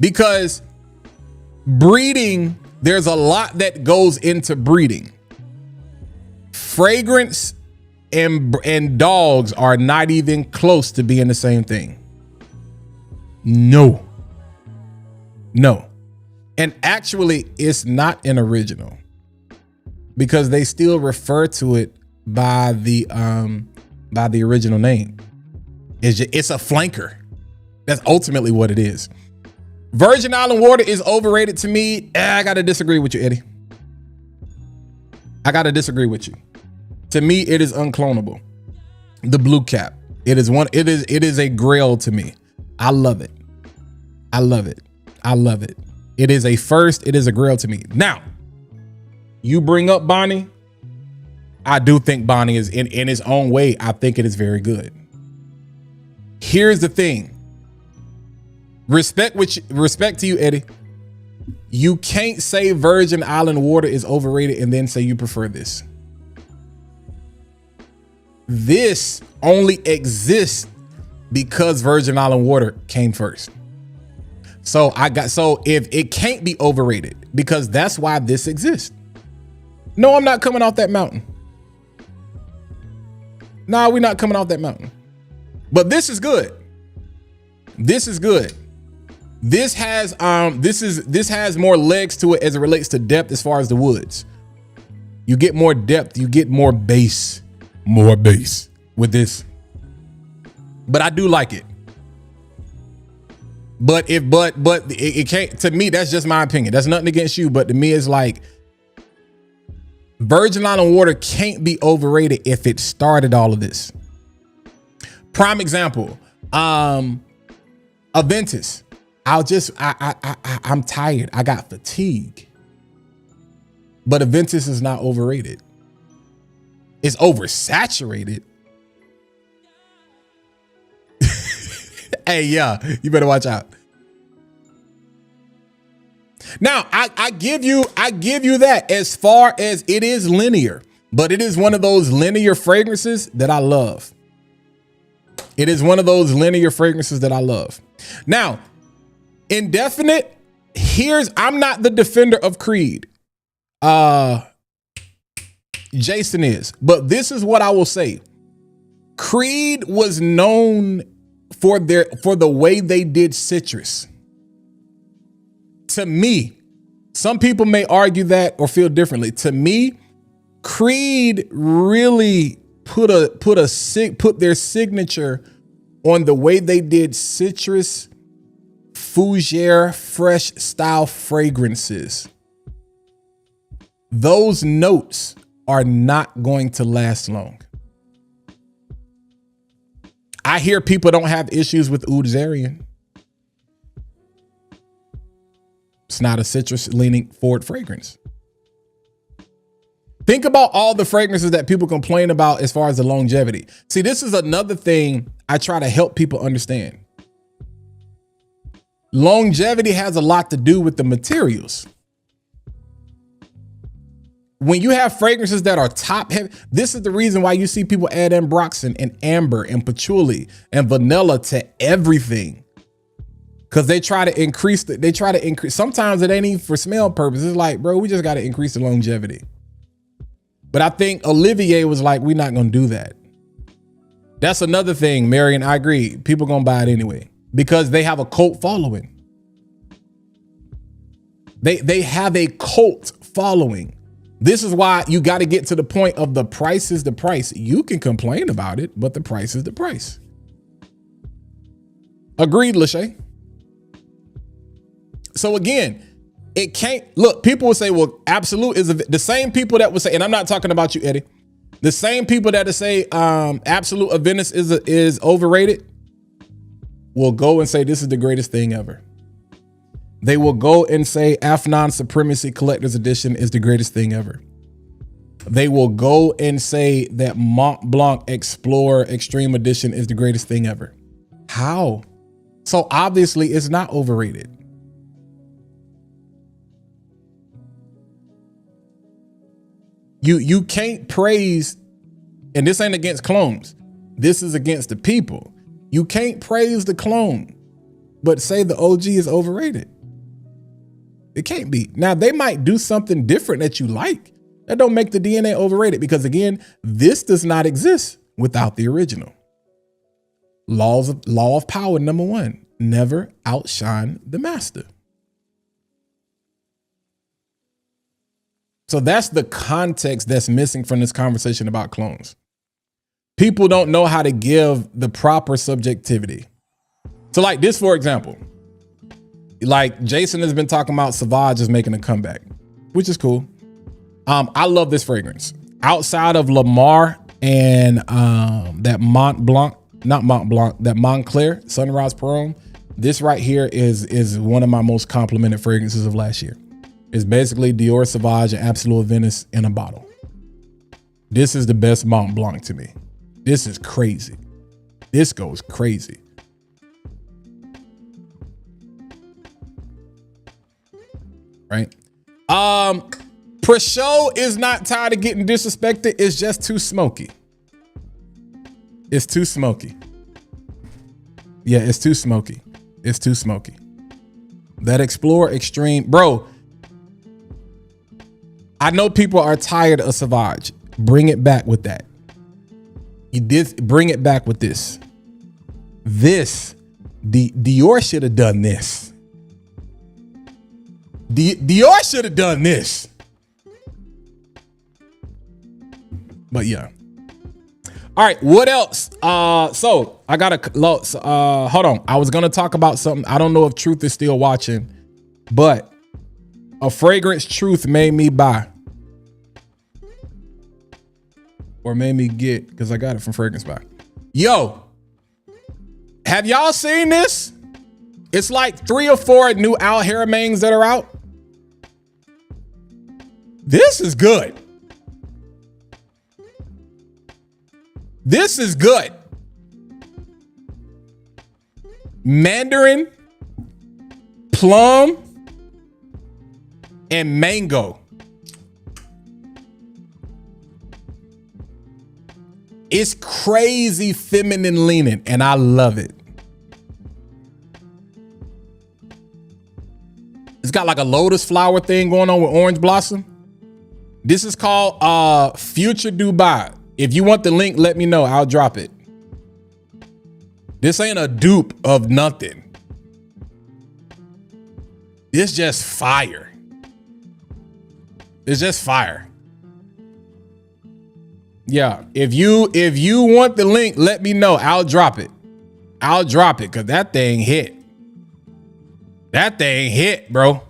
Because breeding, there's a lot that goes into breeding. Fragrance and dogs are not even close to being the same thing. No. And actually, it's not an original because they still refer to it by the original name. It's a flanker. That's ultimately what it is. Virgin Island water is overrated to me. I gotta disagree with you, Eddie. I gotta disagree with you. To me, it is unclonable. The blue cap. It is a grail to me. I love it. It is a first. It is a grail to me. Now, you bring up Bonnie. I do think Bonnie is in its own way. I think it is very good. Here's the thing. Respect to you, Eddie. You can't say Virgin Island water is overrated and then say you prefer this. this only exists because Virgin Island water came first. So if it can't be overrated, because that's why this exists. No, I'm not coming off that mountain. Nah, we're not coming off that mountain. But this is good. This is good. This has more legs to it as it relates to depth as far as the woods. You get more depth, you get more bass with this. But I do like it. But it can't, to me, that's just my opinion. That's nothing against you, but to me it's like Virgin Island water can't be overrated if it started all of this. Prime example, Aventus. I'm tired. I got fatigue. But Aventus is not overrated. It's oversaturated. Hey, yeah, you better watch out. Now, I give you that as far as it is linear, but it is one of those linear fragrances that I love. It is one of those linear fragrances that I love. Now, indefinite, I'm not the defender of Creed. Jason is, but this is what I will say. Creed was known for the way they did citrus. To me, some people may argue that or feel differently. To me, Creed really put their signature on the way they did citrus, fougere, fresh style fragrances. Those notes are not going to last long. I hear people don't have issues with Oud Zarian. It's not a citrus leaning forward fragrance. Think about all the fragrances that people complain about as far as the longevity. See, this is another thing I try to help people understand. Longevity has a lot to do with the materials. When you have fragrances that are top heavy, this is the reason why you see people add ambroxan and amber and patchouli and vanilla to everything. Because they try to increase. Sometimes it ain't even for smell purposes. It's like, bro, we just got to increase the longevity. But I think Olivier was like, we're not going to do that. That's another thing, Marion. I agree. People going to buy it anyway because they have a cult following. They have a cult following. This is why you got to get to the point of the price is the price. You can complain about it, but the price is the price. Agreed, Lachey. So again, it can't look, people will say, well, Absolute is the same people that would say, and I'm not talking about you, Eddie. The same people that say Absolute of Venice is overrated will go and say this is the greatest thing ever. They will go and say Afnan Supremacy Collector's Edition is the greatest thing ever. They will go and say that Mont Blanc Explorer Extreme Edition is the greatest thing ever. How? So obviously it's not overrated. You can't praise, and this ain't against clones. This is against the people. You can't praise the clone, but say the OG is overrated. It can't be. Now, they might do something different that you like. That don't make the DNA overrated because, again, this does not exist without the original. Law of power, number one, never outshine the master. So that's the context that's missing from this conversation about clones. People don't know how to give the proper subjectivity. So like this, for example, like Jason has been talking about Sauvage is making a comeback, which is cool. I love this fragrance. Outside of Lamar and that Mont Blanc, not Mont Blanc, that Montclair Sunrise Parome, this right here is one of my most complimented fragrances of last year. It's basically Dior Sauvage and Absolute Venice in a bottle. This is the best Mont Blanc to me. This is crazy. This goes crazy. Right? Prosciutto is not tired of getting disrespected. It's just too smoky. It's too smoky. Yeah, it's too smoky. It's too smoky. That Explore Extreme, bro. I know people are tired of Sauvage. Bring it back with that. You did bring it back with this. Dior should have done this. Dior should have done this. But yeah. All right, what else? So I got hold on. I was gonna talk about something. I don't know if Truth is still watching, but a fragrance Truth made me buy. Or made me get, because I got it from Fragrance Buy. Yo, have y'all seen this? It's like 3 or 4 new Al Haramains that are out. This is good. This is good. Mandarin, plum, and mango. It's crazy feminine leaning, and I love it. It's got like a lotus flower thing going on with orange blossom. This is called Future Dubai. If you want the link, let me know. I'll drop it. This ain't a dupe of nothing. It's just fire. It's just fire. Yeah, if you want the link, let me know. I'll drop it. I'll drop it because that thing hit. That thing hit, bro.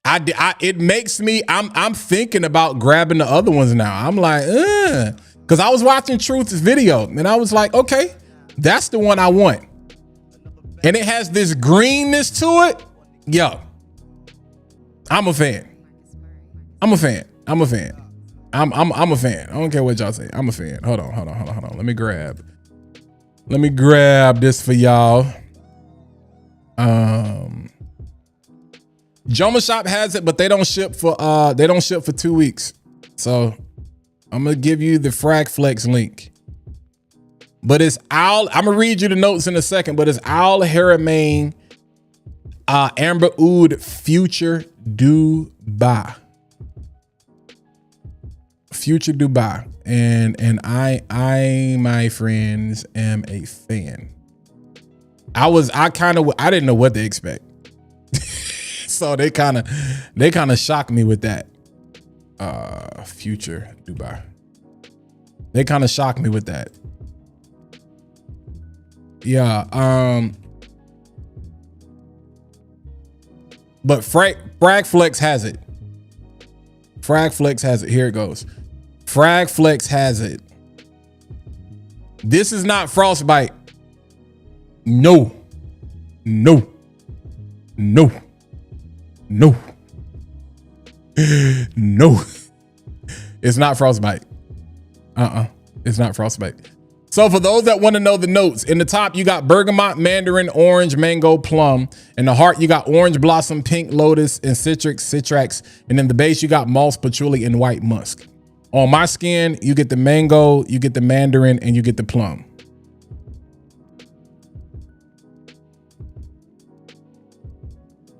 It makes me. I'm thinking about grabbing the other ones now. I'm like, because I was watching Truth's video and I was like, okay, that's the one I want. And it has this greenness to it. Yo, I'm a fan. I'm a fan. I'm a fan. I'm a fan. I don't care what y'all say. I'm a fan. Hold on. Let me grab this for y'all. Joma Shop has it, but they don't ship for 2 weeks. So I'm gonna give you the Frag Flex link. But it's I'm gonna read you the notes in a second, but it's Al Haramain Amber Oud Future Dubai. Future Dubai. And I my friends am a fan. I didn't know what to expect. So they kind of shocked me with that. Future Dubai. They kind of shocked me with that. Yeah. But Frag Flex has it. Frag Flex has it. Here it goes. Frag Flex has it. This is not Frostbite. No. No. No. No. No. It's not Frostbite. It's not Frostbite. So for those that want to know the notes, in the top you got bergamot, mandarin, orange, mango, plum. In the heart you got orange blossom, pink lotus, and citrax. And in the base you got moss, patchouli, and white musk. On my skin you get the mango, you get the mandarin, and you get the plum.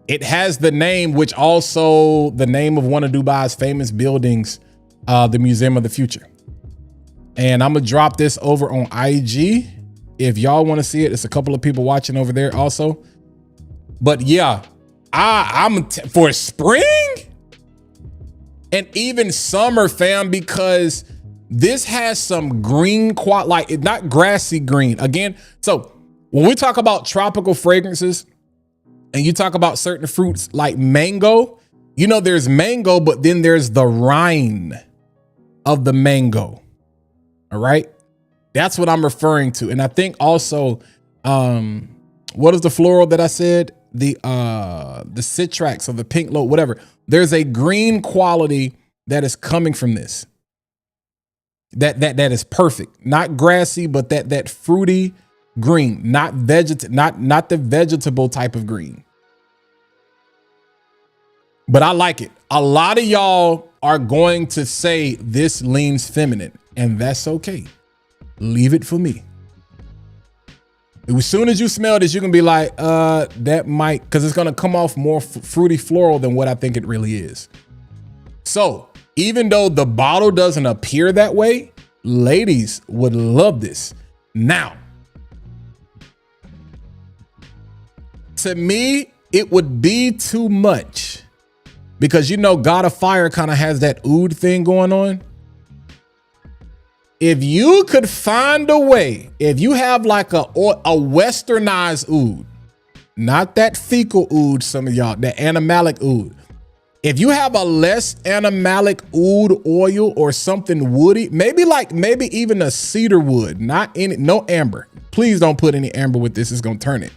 It has the name, which also the name of one of Dubai's famous buildings, the Museum of the Future. And I'm gonna drop this over on IG. If y'all want to see it, it's a couple of people watching over there also. But yeah, I'm for spring and even summer, fam, because this has some green like it's not grassy green. Again, so when we talk about tropical fragrances and you talk about certain fruits like mango, you know, there's mango, but then there's the rind of the mango. All right. That's what I'm referring to. And I think also, what is the floral that I said? The citrax or the pink load, whatever. There's a green quality that is coming from this. That is perfect. Not grassy, but that fruity green, not the vegetable type of green. But I like it. A lot of y'all are going to say this leans feminine, and that's okay. Leave it for me. As soon as you smell this, you can be like, that might, because it's going to come off more fruity floral than what I think it really is. So even though the bottle doesn't appear that way, ladies would love this. Now, to me, it would be too much because, you know, God of Fire kind of has that oud thing going on. If you could find a way, if you have like a westernized oud, not that fecal oud, some of y'all, the animalic oud. If you have a less animalic oud oil or something woody, maybe even a cedar wood, no amber. Please don't put any amber with this. It's going to turn it.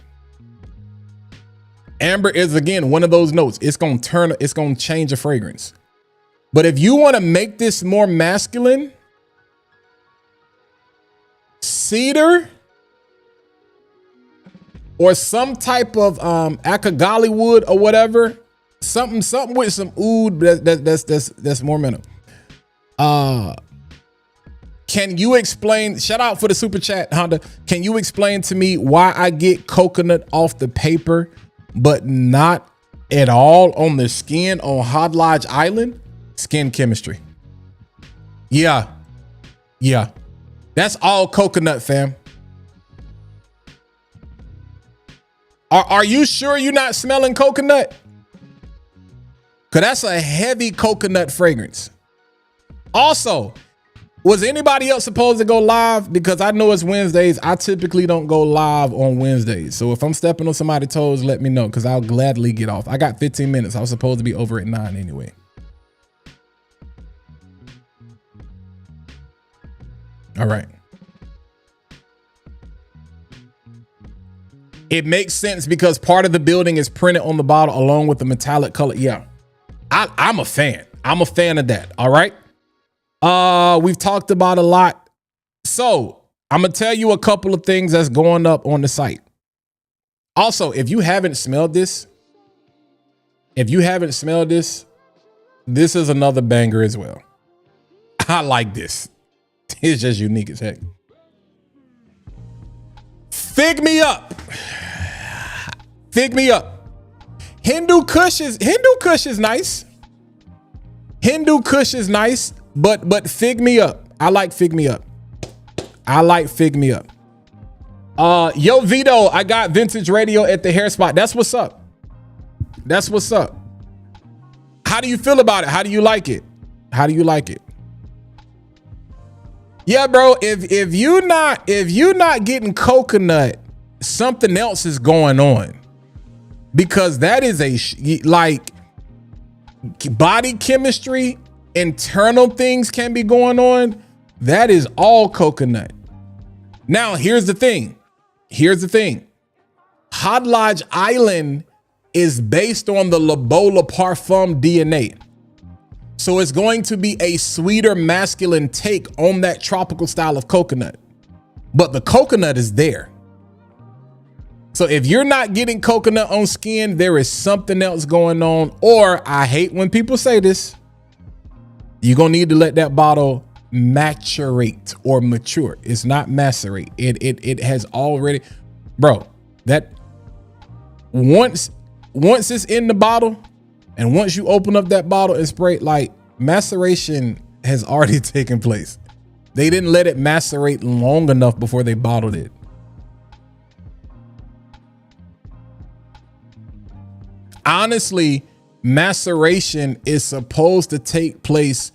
Amber is, again, one of those notes. It's going to change the fragrance. But if you want to make this more masculine, cedar or some type of akagali wood or whatever, something with some oud that's more minimal. Can you explain, shout out for the super chat, Honda, can you explain to me why I get coconut off the paper but not at all on the skin on Hot Lodge Island? Skin chemistry. Yeah. That's all coconut, fam. Are you sure you're not smelling coconut? Cause that's a heavy coconut fragrance. Also, was anybody else supposed to go live? Because I know it's Wednesdays. I typically don't go live on Wednesdays. So if I'm stepping on somebody's toes, let me know because I'll gladly get off. I got 15 minutes. I was supposed to be over at 9 anyway. All right. It makes sense because part of the building is printed on the bottle along with the metallic color. Yeah, I'm a fan. I'm a fan of that. All right. We've talked about a lot. So I'm going to tell you a couple of things that's going up on the site. Also, if you haven't smelled this, this is another banger as well. I like this. It's just unique as heck. Fig me up. Fig me up. Hindu Kush is nice. Hindu Kush is nice, but fig me up. I like fig me up. Yo, Vito, I got vintage radio at the hair spot. That's what's up. How do you feel about it? How do you like it? Yeah, bro, if you're not getting coconut, something else is going on. Because that is like body chemistry, internal things can be going on. That is all coconut. Now, here's the thing. Hot Lodge Island is based on the Lobola Parfum DNA. So it's going to be a sweeter masculine take on that tropical style of coconut. But the coconut is there. So if you're not getting coconut on skin, there is something else going on. Or I hate when people say this, you're going to need to let that bottle maturate or mature. It's not macerate. It has already, bro, that once it's in the bottle and once you open up that bottle and spray, like maceration has already taken place. They didn't let it macerate long enough before they bottled it. Honestly, maceration is supposed to take place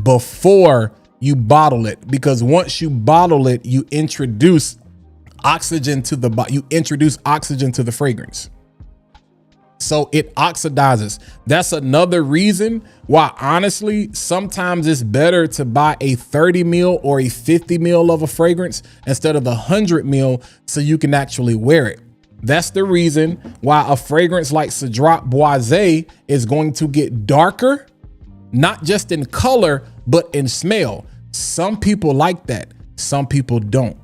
before you bottle it, because once you bottle it, you introduce oxygen to the fragrance. So it oxidizes. That's another reason why, honestly, sometimes it's better to buy a 30 ml or a 50 ml of a fragrance instead of 100 ml so you can actually wear it. That's the reason why a fragrance like Cedrat Boisé is going to get darker, not just in color, but in smell. Some people like that. Some people don't.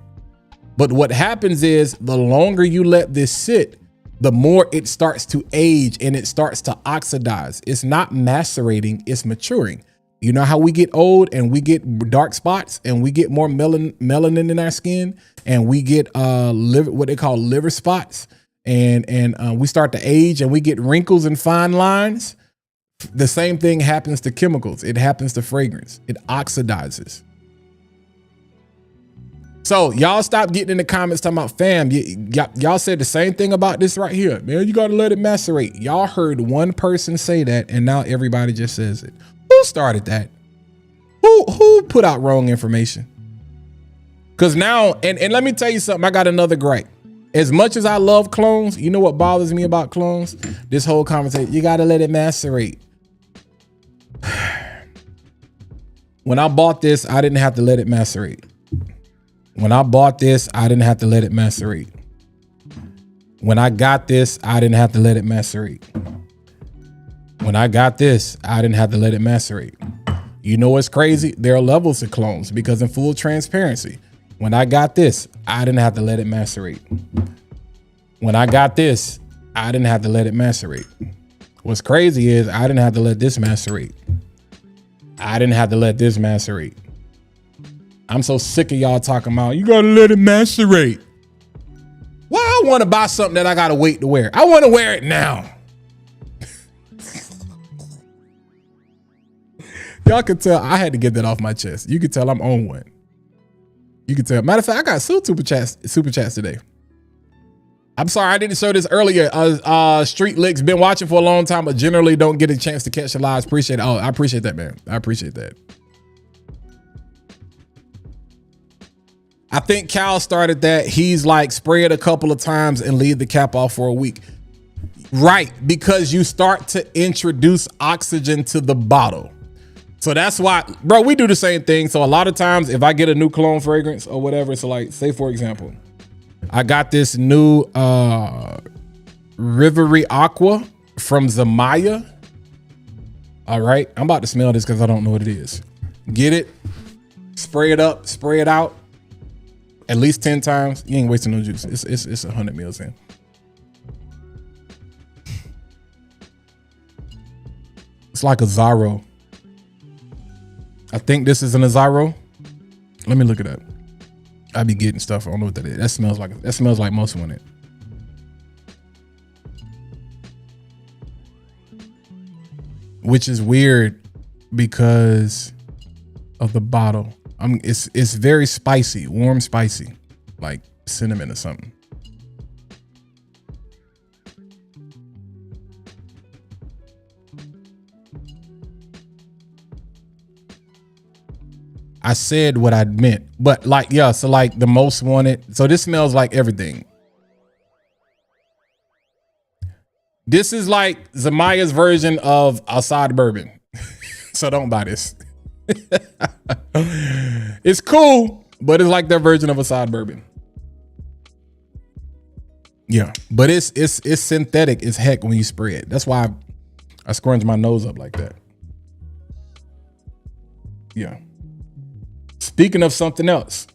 But what happens is the longer you let this sit, the more it starts to age and it starts to oxidize. It's not macerating, it's maturing. You know how we get old and we get dark spots and we get more melanin in our skin and we get what they call liver spots and we start to age and we get wrinkles and fine lines. The same thing happens to chemicals. It happens to fragrance. It oxidizes. So y'all stop getting in the comments talking about, fam, y'all said the same thing about this right here. Man, you got to let it macerate. Y'all heard one person say that and now everybody just says it. Who started that? Who put out wrong information? Because now, and let me tell you something, I got another gripe. As much as I love clones, you know what bothers me about clones? This whole conversation, you got to let it macerate. When I bought this, I didn't have to let it macerate. When I bought this, I didn't have to let it macerate. When I got this, I didn't have to let it macerate. When I got this, I didn't have to let it macerate. You know what's crazy? There are levels to clones because in full transparency, when I got this, I didn't have to let it macerate. When I got this, I didn't have to let it macerate. What's crazy is I didn't have to let this macerate. I didn't have to let this macerate. I'm so sick of y'all talking about, you gotta let it macerate. Why I want to buy something that I gotta wait to wear? I want to wear it now. Y'all could tell I had to get that off my chest. You could tell I'm on one. You could tell. Matter of fact, I got super chats today. I'm sorry I didn't show this earlier. Street Licks been watching for a long time, but generally don't get a chance to catch the lives. Appreciate it. Oh, I appreciate that, man. I appreciate that. I think Cal started that. He's like spray it a couple of times and leave the cap off for a week. Right, because you start to introduce oxygen to the bottle. So that's why, bro, we do the same thing. So a lot of times if I get a new cologne fragrance or whatever, so like, say for example, I got this new Rivery Aqua from Zamaya. All right, I'm about to smell this because I don't know what it is. Get it, spray it up, spray it out at least 10 times. You ain't wasting no juice. It's 100 mils in. It's like a Zaro. I think this is an Azaro. Let me look it up. I be getting stuff. I don't know what that is. That smells like most one. It. Which is weird because of the bottle. It's very spicy, warm spicy, like cinnamon or something. I said what I meant, but like, yeah, so like the most wanted. So this smells like everything. This is like Zamaya's version of Assad bourbon. So don't buy this. It's cool, but it's like their version of Assad bourbon. Yeah, but it's synthetic as heck when you spray it. That's why I scrunch my nose up like that. Yeah. Speaking of something else,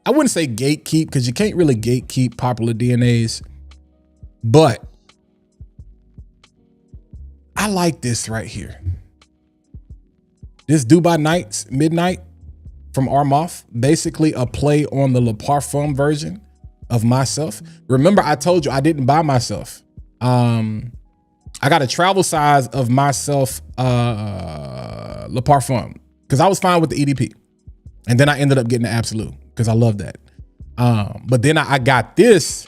I wouldn't say gatekeep because you can't really gatekeep popular DNAs, but I like this right here. This Dubai Nights Midnight from Armoff, basically a play on the Le Parfum version of Myself. Remember, I told you I didn't buy Myself. I got a travel size of Myself Le Parfum because I was fine with the EDP. And then I ended up getting the Absolute because I love that. But then I got this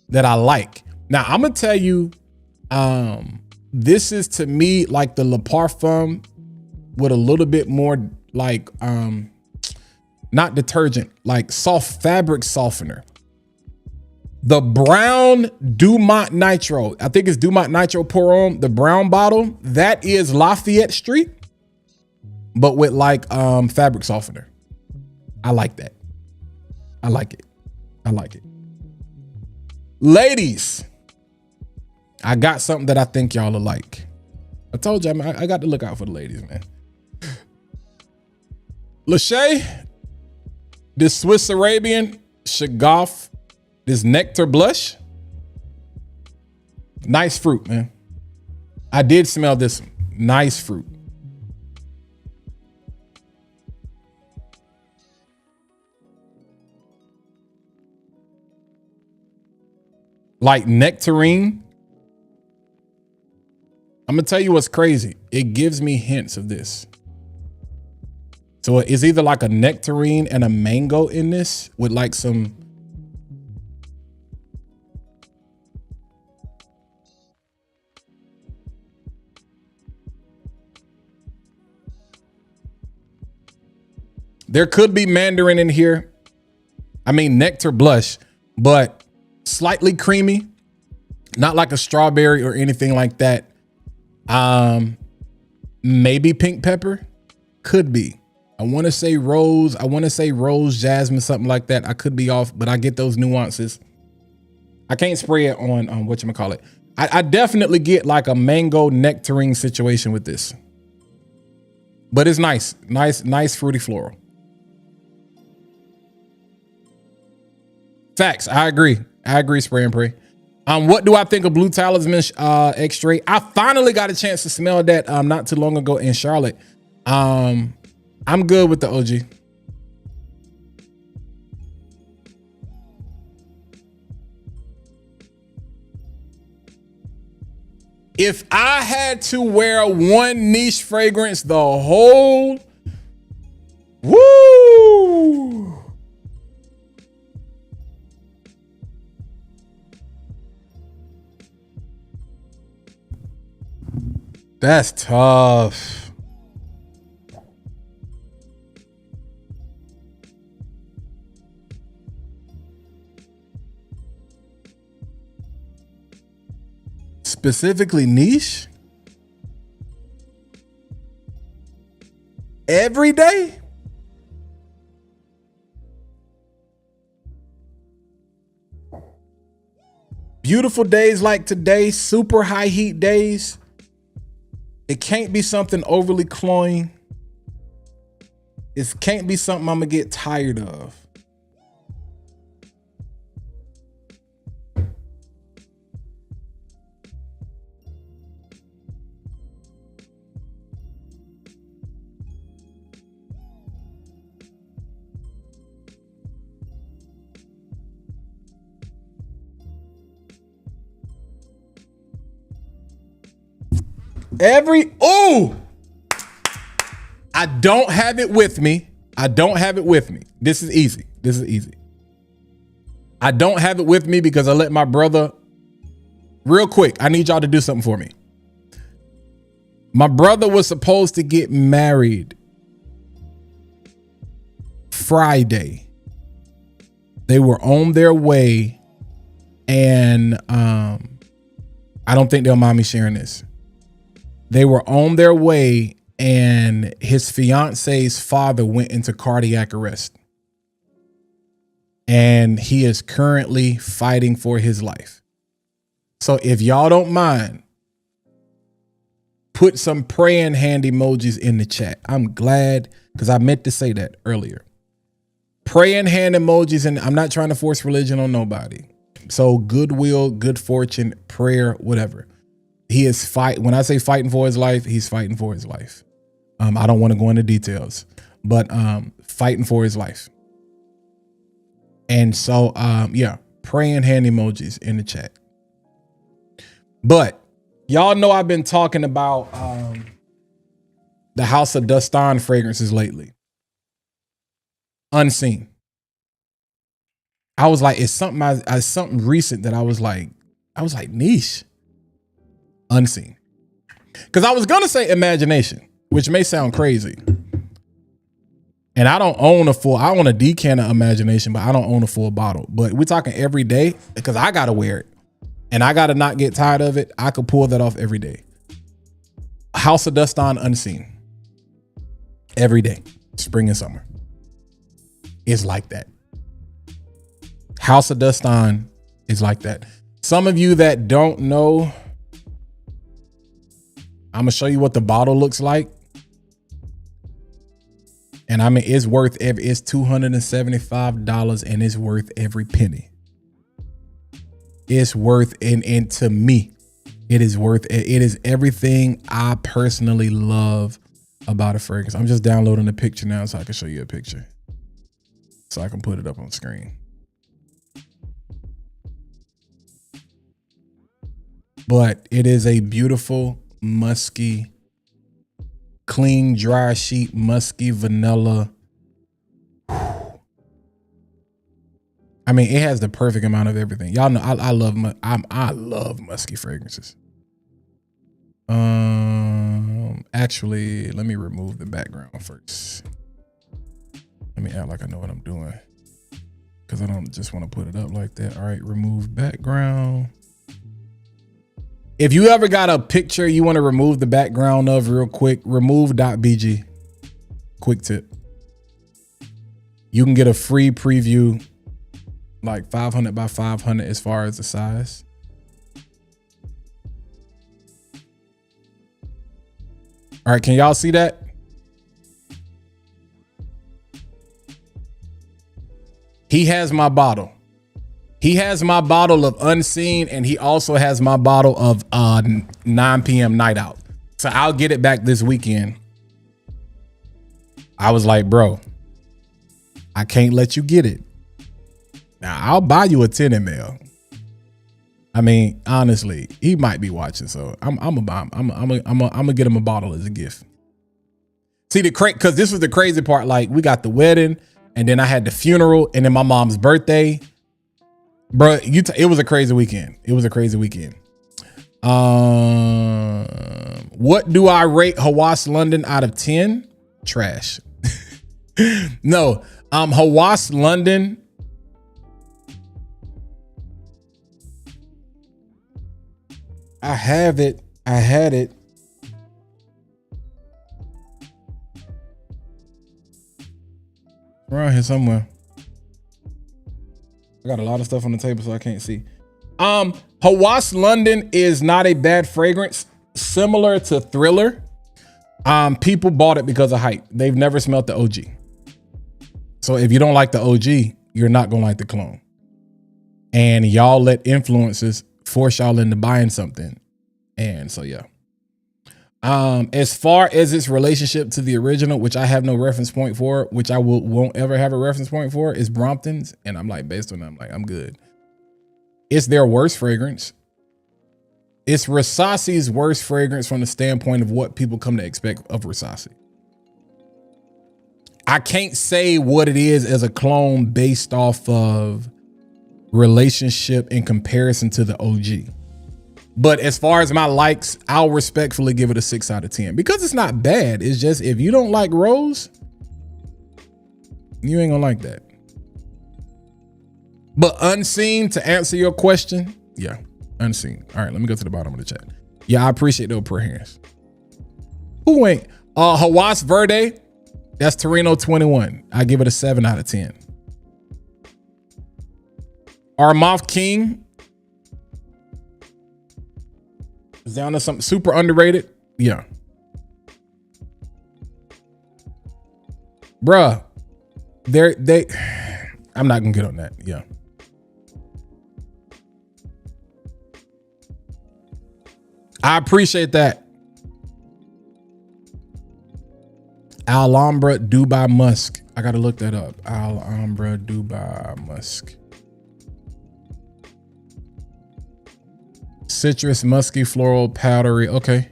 that I like. Now, I'm going to tell you, this is to me like the Le Parfum with a little bit more like, not detergent, like soft fabric softener. The brown Dumont Nitro, I think it's Dumont Nitro Pour Homme, the brown bottle, that is Lafayette Street, but with like fabric softener. I like that. I like it. I like it. Ladies, I got something that I think y'all will like. I told you, I got to look out for the ladies, man. Lachey, this Swiss Arabian Shagaf, this Nectar Blush. Nice fruit, man. I did smell this one. Nice fruit. like nectarine. I'm gonna tell you what's crazy. It gives me hints of this. So it's either like a nectarine and a mango in this with like some. There could be mandarin in here. I mean, nectar blush, but slightly creamy, not like a strawberry or anything like that. Maybe pink pepper, could be. I want to say rose. I want to say rose, jasmine, something like that. I could be off, but I get those nuances. I can't spray it on whatchamacallit. I definitely get like a mango nectarine situation with this, but it's nice fruity floral. Facts. I agree, spray and pray. What do I think of Blue Talisman X-Ray? I finally got a chance to smell that not too long ago in Charlotte. I'm good with the OG. If I had to wear one niche fragrance the whole, woo! That's tough. Specifically niche? Every day? Beautiful days like today, super high heat days. It can't be something overly cloying. It can't be something I'm gonna get tired of. I don't have it with me. This is easy. I don't have it with me because I let my brother, real quick, I need y'all to do something for me. My brother was supposed to get married Friday. They were on their way, and I don't think they'll mind me sharing this. They were on their way, and his fiance's father went into cardiac arrest. And he is currently fighting for his life. So if y'all don't mind, put some praying hand emojis in the chat. I'm glad, because I meant to say that earlier. Praying hand emojis, and I'm not trying to force religion on nobody. So goodwill, good fortune, prayer, whatever. He is when I say fighting for his life, he's fighting for his life. I don't want to go into details, but fighting for his life. And so, yeah, praying hand emojis in the chat. But y'all know I've been talking about the House of Dustin fragrances lately. Unseen. I was like, it's something recent that I was like niche. Unseen. Because I was gonna say imagination, which may sound crazy. And I don't own I own a decanter imagination, but I don't own a full bottle. But we're talking every day because I gotta wear it. And I gotta not get tired of it. I could pull that off every day. House of Dustin Unseen. Every day. Spring and summer. It's like that. House of Dustin is like that. Some of you that don't know, I'm gonna show you what the bottle looks like. And I mean, it's $275 and it's worth every penny. It's worth, and to me, it is worth, it is everything I personally love about a fragrance. I'm just downloading a picture now so I can show you a picture. So I can put it up on screen. but it is a beautiful, musky, clean, dry sheet, musky vanilla. I mean, it has the perfect amount of everything. Y'all know I love musky fragrances. Actually, let me remove the background first. Let me act like I know what I'm doing, because I don't just want to put it up like that. All right, remove background. If you ever got a picture you want to remove the background of real quick, remove.bg. Quick tip. You can get a free preview, like 500 by 500 as far as the size. All right, can y'all see that? He has my bottle. He has my bottle of Unseen, and he also has my bottle of 9 p.m. Night Out. So I'll get it back this weekend. I was like, bro, I can't let you get it. Now I'll buy you a 10 ml. I mean, honestly, he might be watching, so I'm gonna get him a bottle as a gift. See, because this was the crazy part. Like, we got the wedding, and then I had the funeral, and then my mom's birthday. Bro, it was a crazy weekend. It was a crazy weekend. What do I rate Hawass London out of 10? Trash. No, Hawass London. I have it. I had it. Around here somewhere. I got a lot of stuff on the table, so I can't see. Hawass London is not a bad fragrance. Similar to Thriller. People bought it because of hype. They've never smelled the OG. So if you don't like the OG, you're not gonna like the clone. And y'all let influencers force y'all into buying something. And so yeah. As far as its relationship to the original, which I have no reference point for, which I won't ever have a reference point for, is Brompton's. And I'm like, based on that, I'm like, I'm good. It's their worst fragrance. It's Rasasi's worst fragrance from the standpoint of what people come to expect of Rasasi. I can't say what it is as a clone based off of relationship in comparison to the OG. But as far as my likes, I'll respectfully give it a 6 out of 10 because it's not bad. It's just, if you don't like Rose, you ain't gonna like that. But Unseen, to answer your question, yeah, Unseen. All right, let me go to the bottom of the chat. Yeah, I appreciate those prayer hands. Who ain't? Hawass Verde, that's Torino 21. I give it a 7 out of 10. Armagh King is down to something super underrated. Yeah. Bruh, I'm not gonna get on that. Yeah. I appreciate that. Alhambra Dubai Musk. I gotta look that up. Alhambra Dubai Musk. Citrus, musky, floral, powdery. Okay.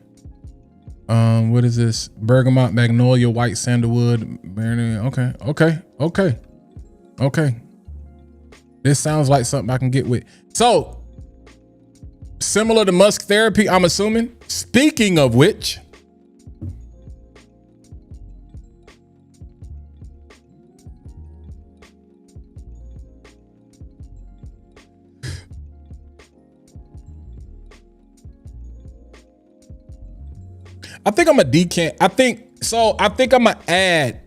What is this? Bergamot, magnolia, white sandalwood. Okay. This sounds like something I can get with. So, similar to Musk Therapy, I'm assuming. Speaking of which, I think I'm a decant. I think I'm gonna add.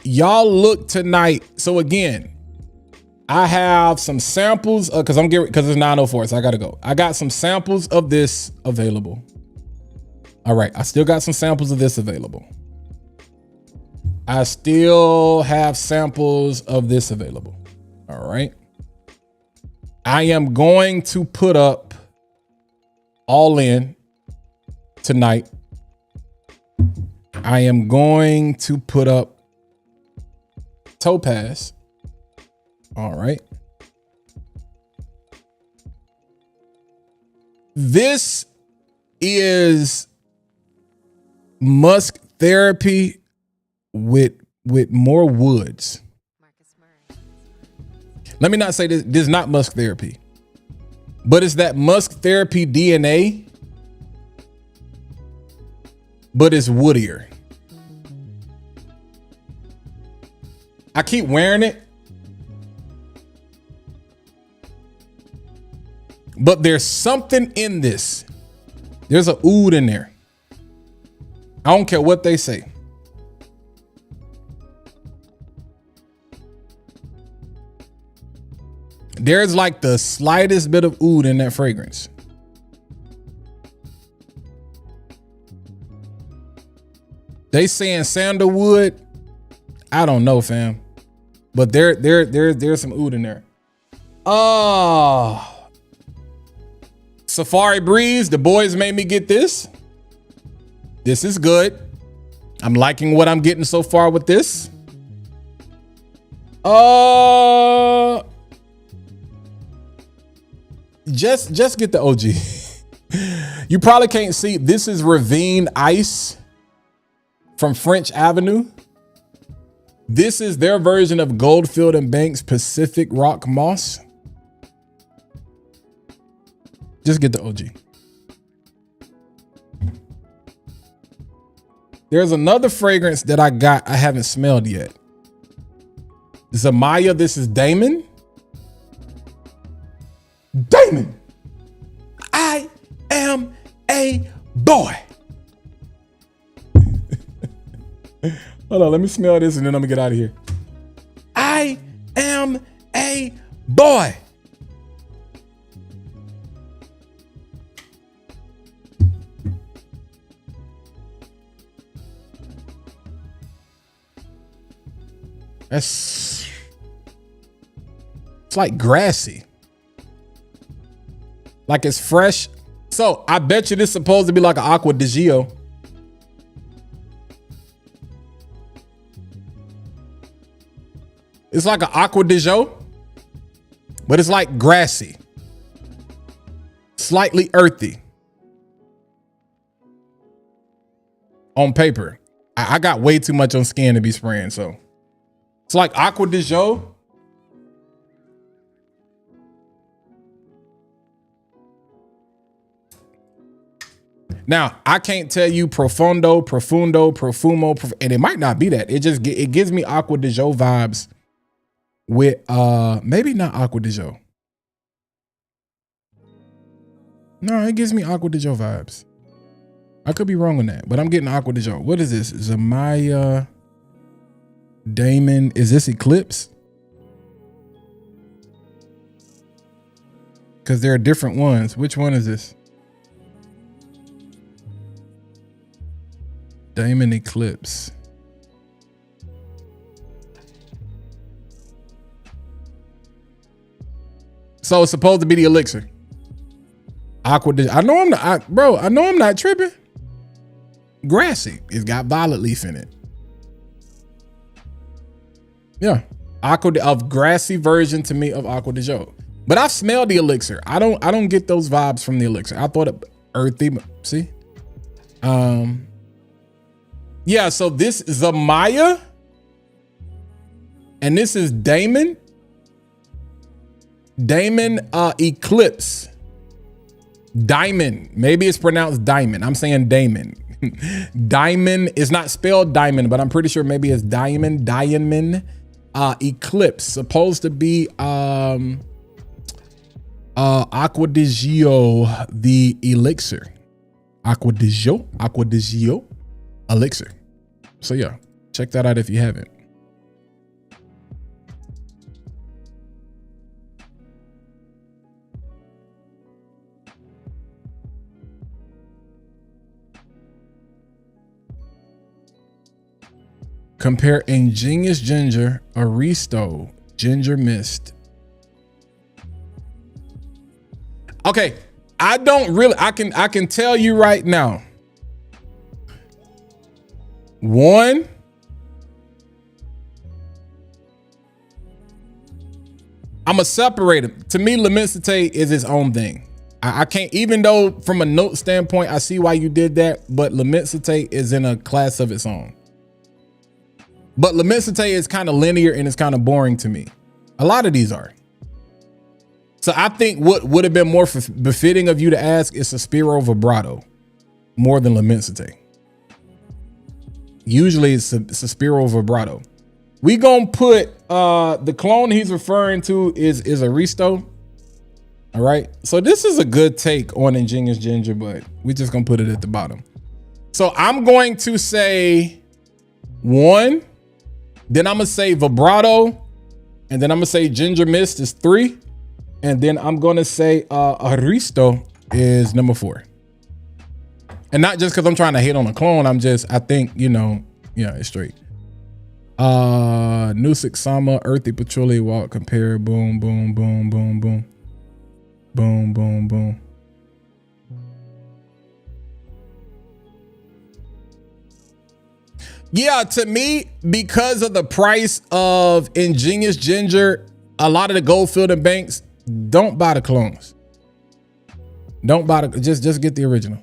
Y'all look tonight. So again, I have some samples because it's 9:04, so I gotta go. I got some samples of this available. All right, I still got some samples of this available. I still have samples of this available. All right. I am going to put up All In tonight. I am going to put up Topaz. All right. This is musk therapy with more woods. Let me not say this is not musk therapy, but it's that musk therapy DNA, but it's woodier. I keep wearing it, but there's something in this. There's a oud in there. I don't care what they say. There's like the slightest bit of oud in that fragrance. They saying sandalwood. I don't know, fam. But there's some oud in there. Oh. Safari Breeze, the boys made me get this. This is good. I'm liking what I'm getting so far with this. Just get the OG. You probably can't see. This is Ravine Ice from French Avenue. This is their version of Goldfield and Banks Pacific Rock Moss. Just get the OG. There's another fragrance that I got I haven't smelled yet. Zamaya, this is Damon. Damon, I am a boy. Hold on, let me smell this and then I'm gonna get out of here. I am a boy. It's like grassy. Like it's fresh. So I bet you this is supposed to be like an Aqua di Gio. It's like an Aqua di Gio, but it's like grassy. Slightly earthy. On paper. I got way too much on skin to be spraying, so. It's like Aqua di Gio. Now, I can't tell you profundo, profumo, and it might not be that. It gives me Aqua di Gio vibes with maybe not Aqua di Gio. No, it gives me Aqua di Gio vibes. I could be wrong on that, but I'm getting Aqua di Gio. What is this? Zamaya, Damon. Is this Eclipse? Because there are different ones. Which one is this? Damon Eclipse. So it's supposed to be the elixir. Aqua. I know I'm not, bro. I know I'm not tripping. Grassy. It's got violet leaf in it. Yeah, Aqua of grassy version to me of Aqua di Gio. But I've smelled the elixir. I don't get those vibes from the elixir. I thought it earthy. See. Yeah, so this is Zamaya. And this is Damon. Damon Eclipse. Diamond. Maybe it's pronounced diamond. I'm saying Damon. Diamond is not spelled diamond, but I'm pretty sure maybe it's diamond. Diamond Eclipse. Supposed to be Aqua di Gio, the elixir. Aqua di Gio elixir. So yeah, check that out if you haven't. Compare Ingenious Ginger, Aristo, Ginger Mist. Okay, I can tell you right now. One, I'm gonna separate them. To me, Lamicite is its own thing. I can't, even though from a note standpoint, I see why you did that, but Lamensite is in a class of its own. But Lamensite is kind of linear and it's kind of boring to me. A lot of these are. So I think what would have been more befitting of you to ask is Sospiro Vibrato more than Lamensite. Usually it's Sospiro Vibrato. We gonna put the clone he's referring to is Aristo. All right. So this is a good take on Ingenious Ginger, but we just gonna put it at the bottom. So I'm going to say 1, then I'm gonna say Vibrato, and then I'm gonna say Ginger Mist is 3, and then I'm gonna say Aristo is number 4. And not just because I'm trying to hate on a clone, I think, you know, yeah, it's straight. Nusik Sama, Earthy Patchouli, Walk, Compare, boom, boom, boom, boom, boom. Boom, boom, boom. Yeah, to me, because of the price of Ingenious Ginger, a lot of the Goldfield and Banks, don't buy the clones. Don't buy the, just get the original.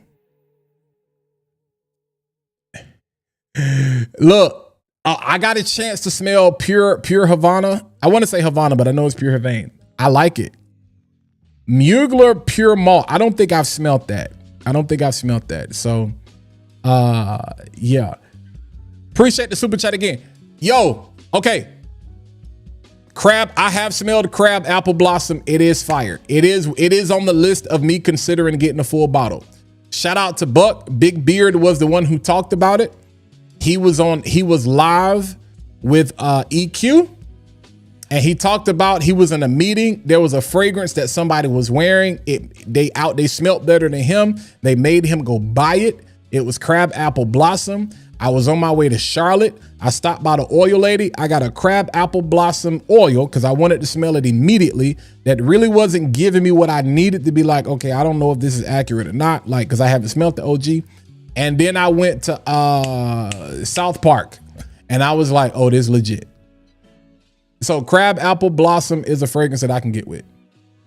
Look, I got a chance to smell pure Havana. I want to say Havana, but I know it's pure Havane. I like it. Mugler Pure Malt. I don't think I've smelt that. So, yeah. Appreciate the super chat again. Yo, okay. Crab. I have smelled Crab Apple Blossom. It is fire. It is on the list of me considering getting a full bottle. Shout out to Buck. Big Beard was the one who talked about it. He was live with EQ. And he talked about, he was in a meeting. There was a fragrance that somebody was wearing. They smelled better than him. They made him go buy it. It was Crab Apple Blossom. I was on my way to Charlotte. I stopped by the oil lady. I got a Crab Apple Blossom oil because I wanted to smell it immediately. That really wasn't giving me what I needed to be like, okay, I don't know if this is accurate or not. Like, because I haven't smelled the OG. And then I went to South Park and I was like, oh, this is legit. So Crab Apple Blossom is a fragrance that I can get with.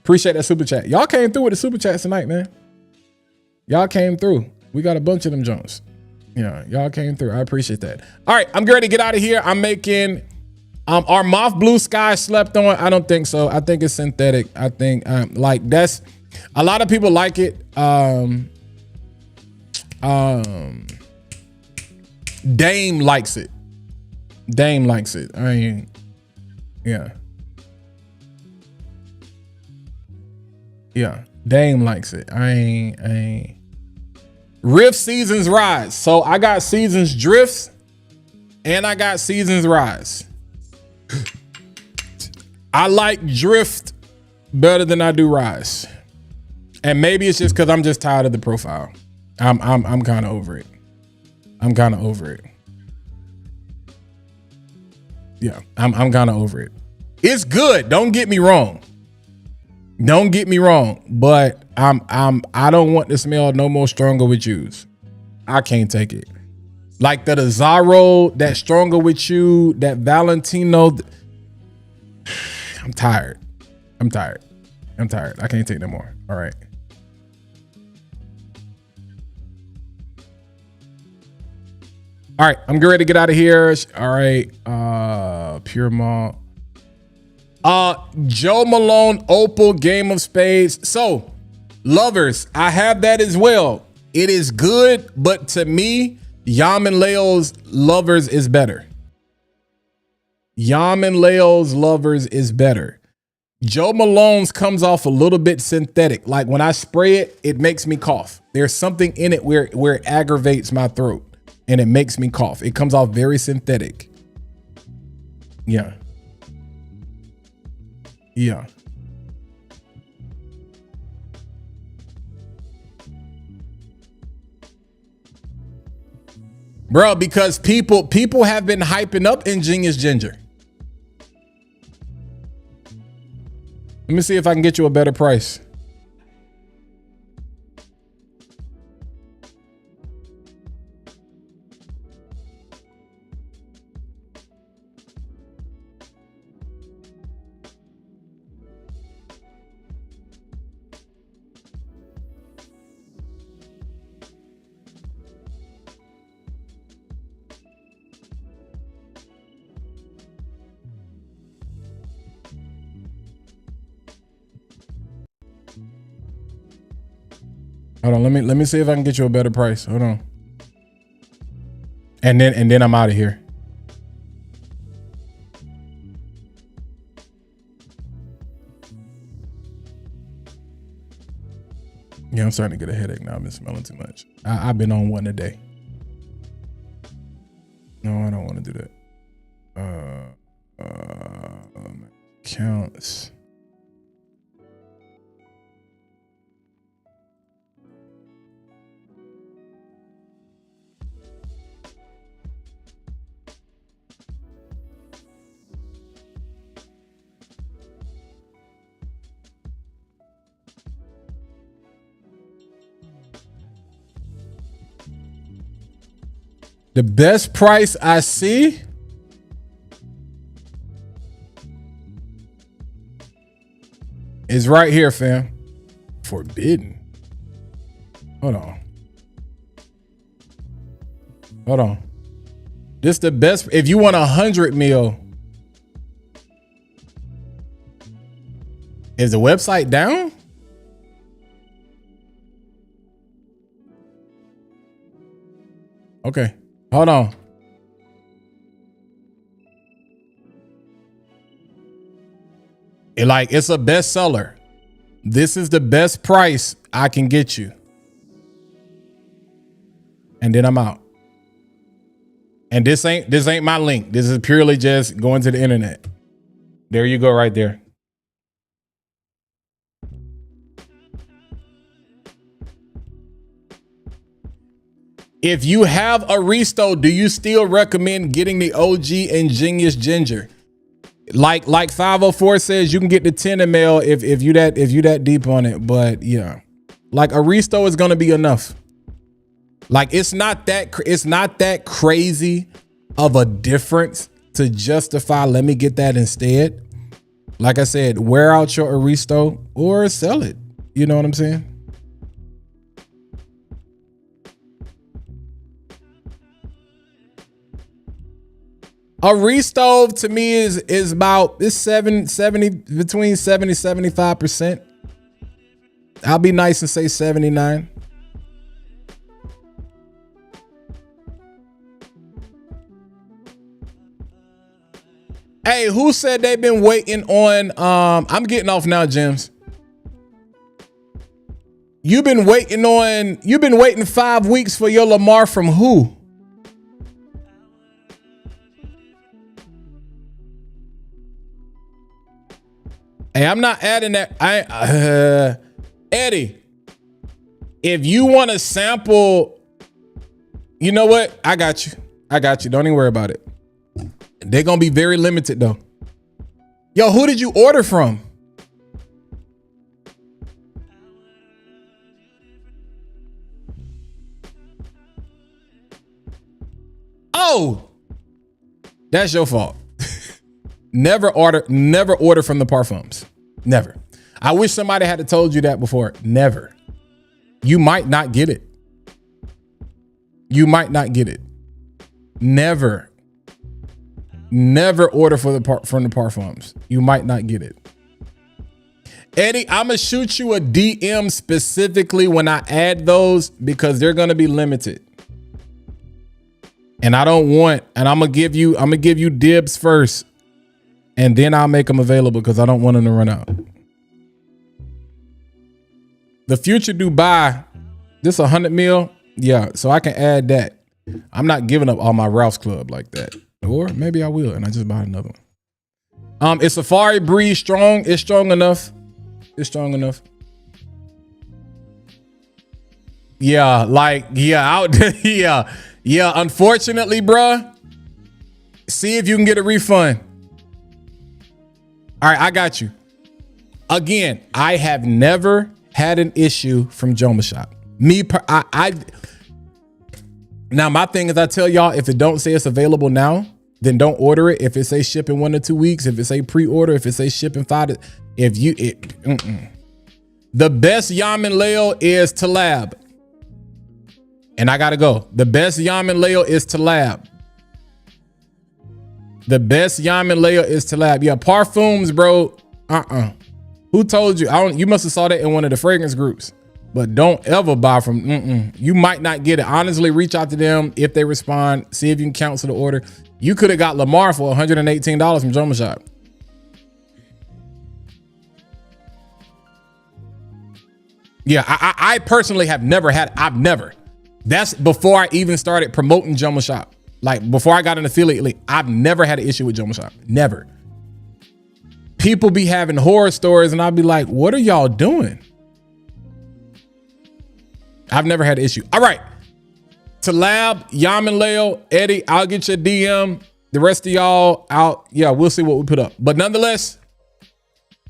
Appreciate that super chat. Y'all came through with the super chats tonight, man. Y'all came through. We got a bunch of them Jones. Yeah, y'all came through. I appreciate that. All right, I'm ready to get out of here. I'm making our Moth Blue Sky slept on. I don't think so. I think it's synthetic. I think like that's a lot of people like it. Dame likes it. Dame likes it. I mean, yeah. Yeah. Dame likes it. I ain't. Rift Seasons Rise. So I got Seasons Drifts and I got Seasons Rise. I like Drift better than I do Rise. And maybe it's just because I'm just tired of the profile. I'm kind of over it. I'm kind of over it. Yeah, I'm kind of over it. It's good. Don't get me wrong. Don't get me wrong, but I don't want to smell no more Stronger with Yous. I can't take it. Like that Azzaro, that Stronger with You, that Valentino. I'm tired. I can't take no more. All right. All right, I'm ready to get out of here. All right, Pure Malt. Joe Malone Opal Game of Spades. So, lovers, I have that as well. It is good, but to me, Yam and Leo's Lovers is better. Yam and Leo's Lovers is better. Joe Malone's comes off a little bit synthetic. Like when I spray it, it makes me cough. There's something in it where it aggravates my throat and it makes me cough. It comes off very synthetic. Yeah. Yeah. Bro, because people have been hyping up Ingenious Ginger. Let me see if I can get you a better price. Hold on, let me see if I can get you a better price. Hold on. And then I'm out of here. Yeah, I'm starting to get a headache now. I've been smelling too much. I've been on one a day. No, I don't want to do that. Counts. The best price I see is right here, fam. Forbidden. Hold on. Hold on. This the best. If you want 100 mil, is the website down? Okay. Hold on. It's a bestseller. This is the best price I can get you. And then I'm out. And this ain't my link. This is purely just going to the internet. There you go right there. If you have a resto, do you still recommend getting the OG Ingenious Ginger? Like 504 says, you can get the 10 ml if you that deep on it. But yeah, like a resto is gonna be enough. Like it's not that crazy of a difference to justify. Let me get that instead. Like I said, wear out your Aristo or sell it. You know what I'm saying? A restove to me is about between 70-75%. I'll be nice and say 79. Hey, who said they've been waiting on I'm getting off now, James. You've been waiting 5 weeks for your Lamar from who? Hey, I'm not adding that. Eddie, if you want to sample, you know what? I got you. Don't even worry about it. They're going to be very limited though. Yo, who did you order from? Oh, that's your fault. Never order from the parfums. Never. I wish somebody had told you that before. Never. You might not get it. Never order from the parfums. You might not get it. Eddie, I'm gonna shoot you a DM specifically when I add those because they're gonna be limited. And I'm gonna give you dibs first. And then I'll make them available because I don't want them to run out. The Future Dubai, this 100 mil. Yeah, so I can add that. I'm not giving up all my Ralph's Club like that. Or maybe I will, and I just buy another one. It's Safari Breeze strong. It's strong enough. Yeah, yeah. Unfortunately, bruh. See if you can get a refund. All right, I got you. Again, I have never had an issue from Joma Shop. Now my thing is, I tell y'all, if it don't say it's available now, then don't order it. If it say ship in 1 to 2 weeks, if it say pre-order, if it say ship in 5, the best Yamin Leo is Talab. And I gotta go. The best Yamin Leo is Talab. Yeah, parfums, bro. Who told you? You must have saw that in one of the fragrance groups. But don't ever buy from, you might not get it. Honestly, reach out to them. If they respond, see if you can cancel the order. You could have got Lamar for $118 from Joma Shop. Yeah, I personally have never had, that's before I even started promoting Joma Shop. Like before I got an affiliate link, I've never had an issue with Joma Shop. Never. People be having horror stories and I'll be like, what are y'all doing? I've never had an issue. All right. Talab, Yamin Leo, Eddie, I'll get your DM. The rest of y'all out. Yeah, we'll see what we put up. But nonetheless,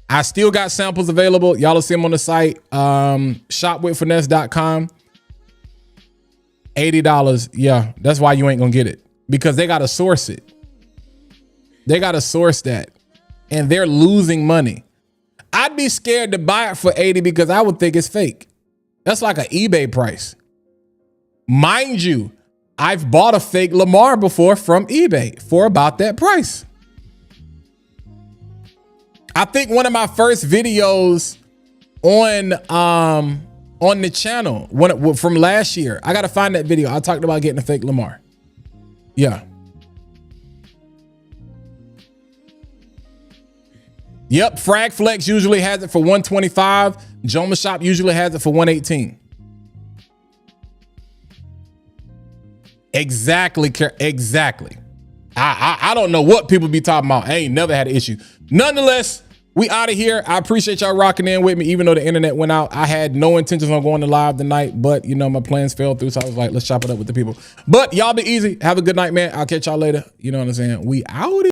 I still got samples available. Y'all will see them on the site. Shopwithfinesse.com. $80. Yeah, that's why you ain't gonna get it. Because they gotta source it. They gotta source that. And they're losing money. I'd be scared to buy it for 80 because I would think it's fake. That's like an eBay price. Mind you, I've bought a fake Lamar before from eBay for about that price. I think one of my first videos on the channel from last year, I got to find that video. I talked about getting a fake Lamar. Yeah. Yep, Frag Flex usually has it for 125. Joma Shop usually has it for 118. Exactly. I don't know what people be talking about. I ain't never had an issue. Nonetheless, we out of here. I appreciate y'all rocking in with me, even though the internet went out. I had no intentions on going to live tonight, but you know, my plans fell through. So I was like, let's chop it up with the people. But y'all be easy. Have a good night, man. I'll catch y'all later. You know what I'm saying? We out.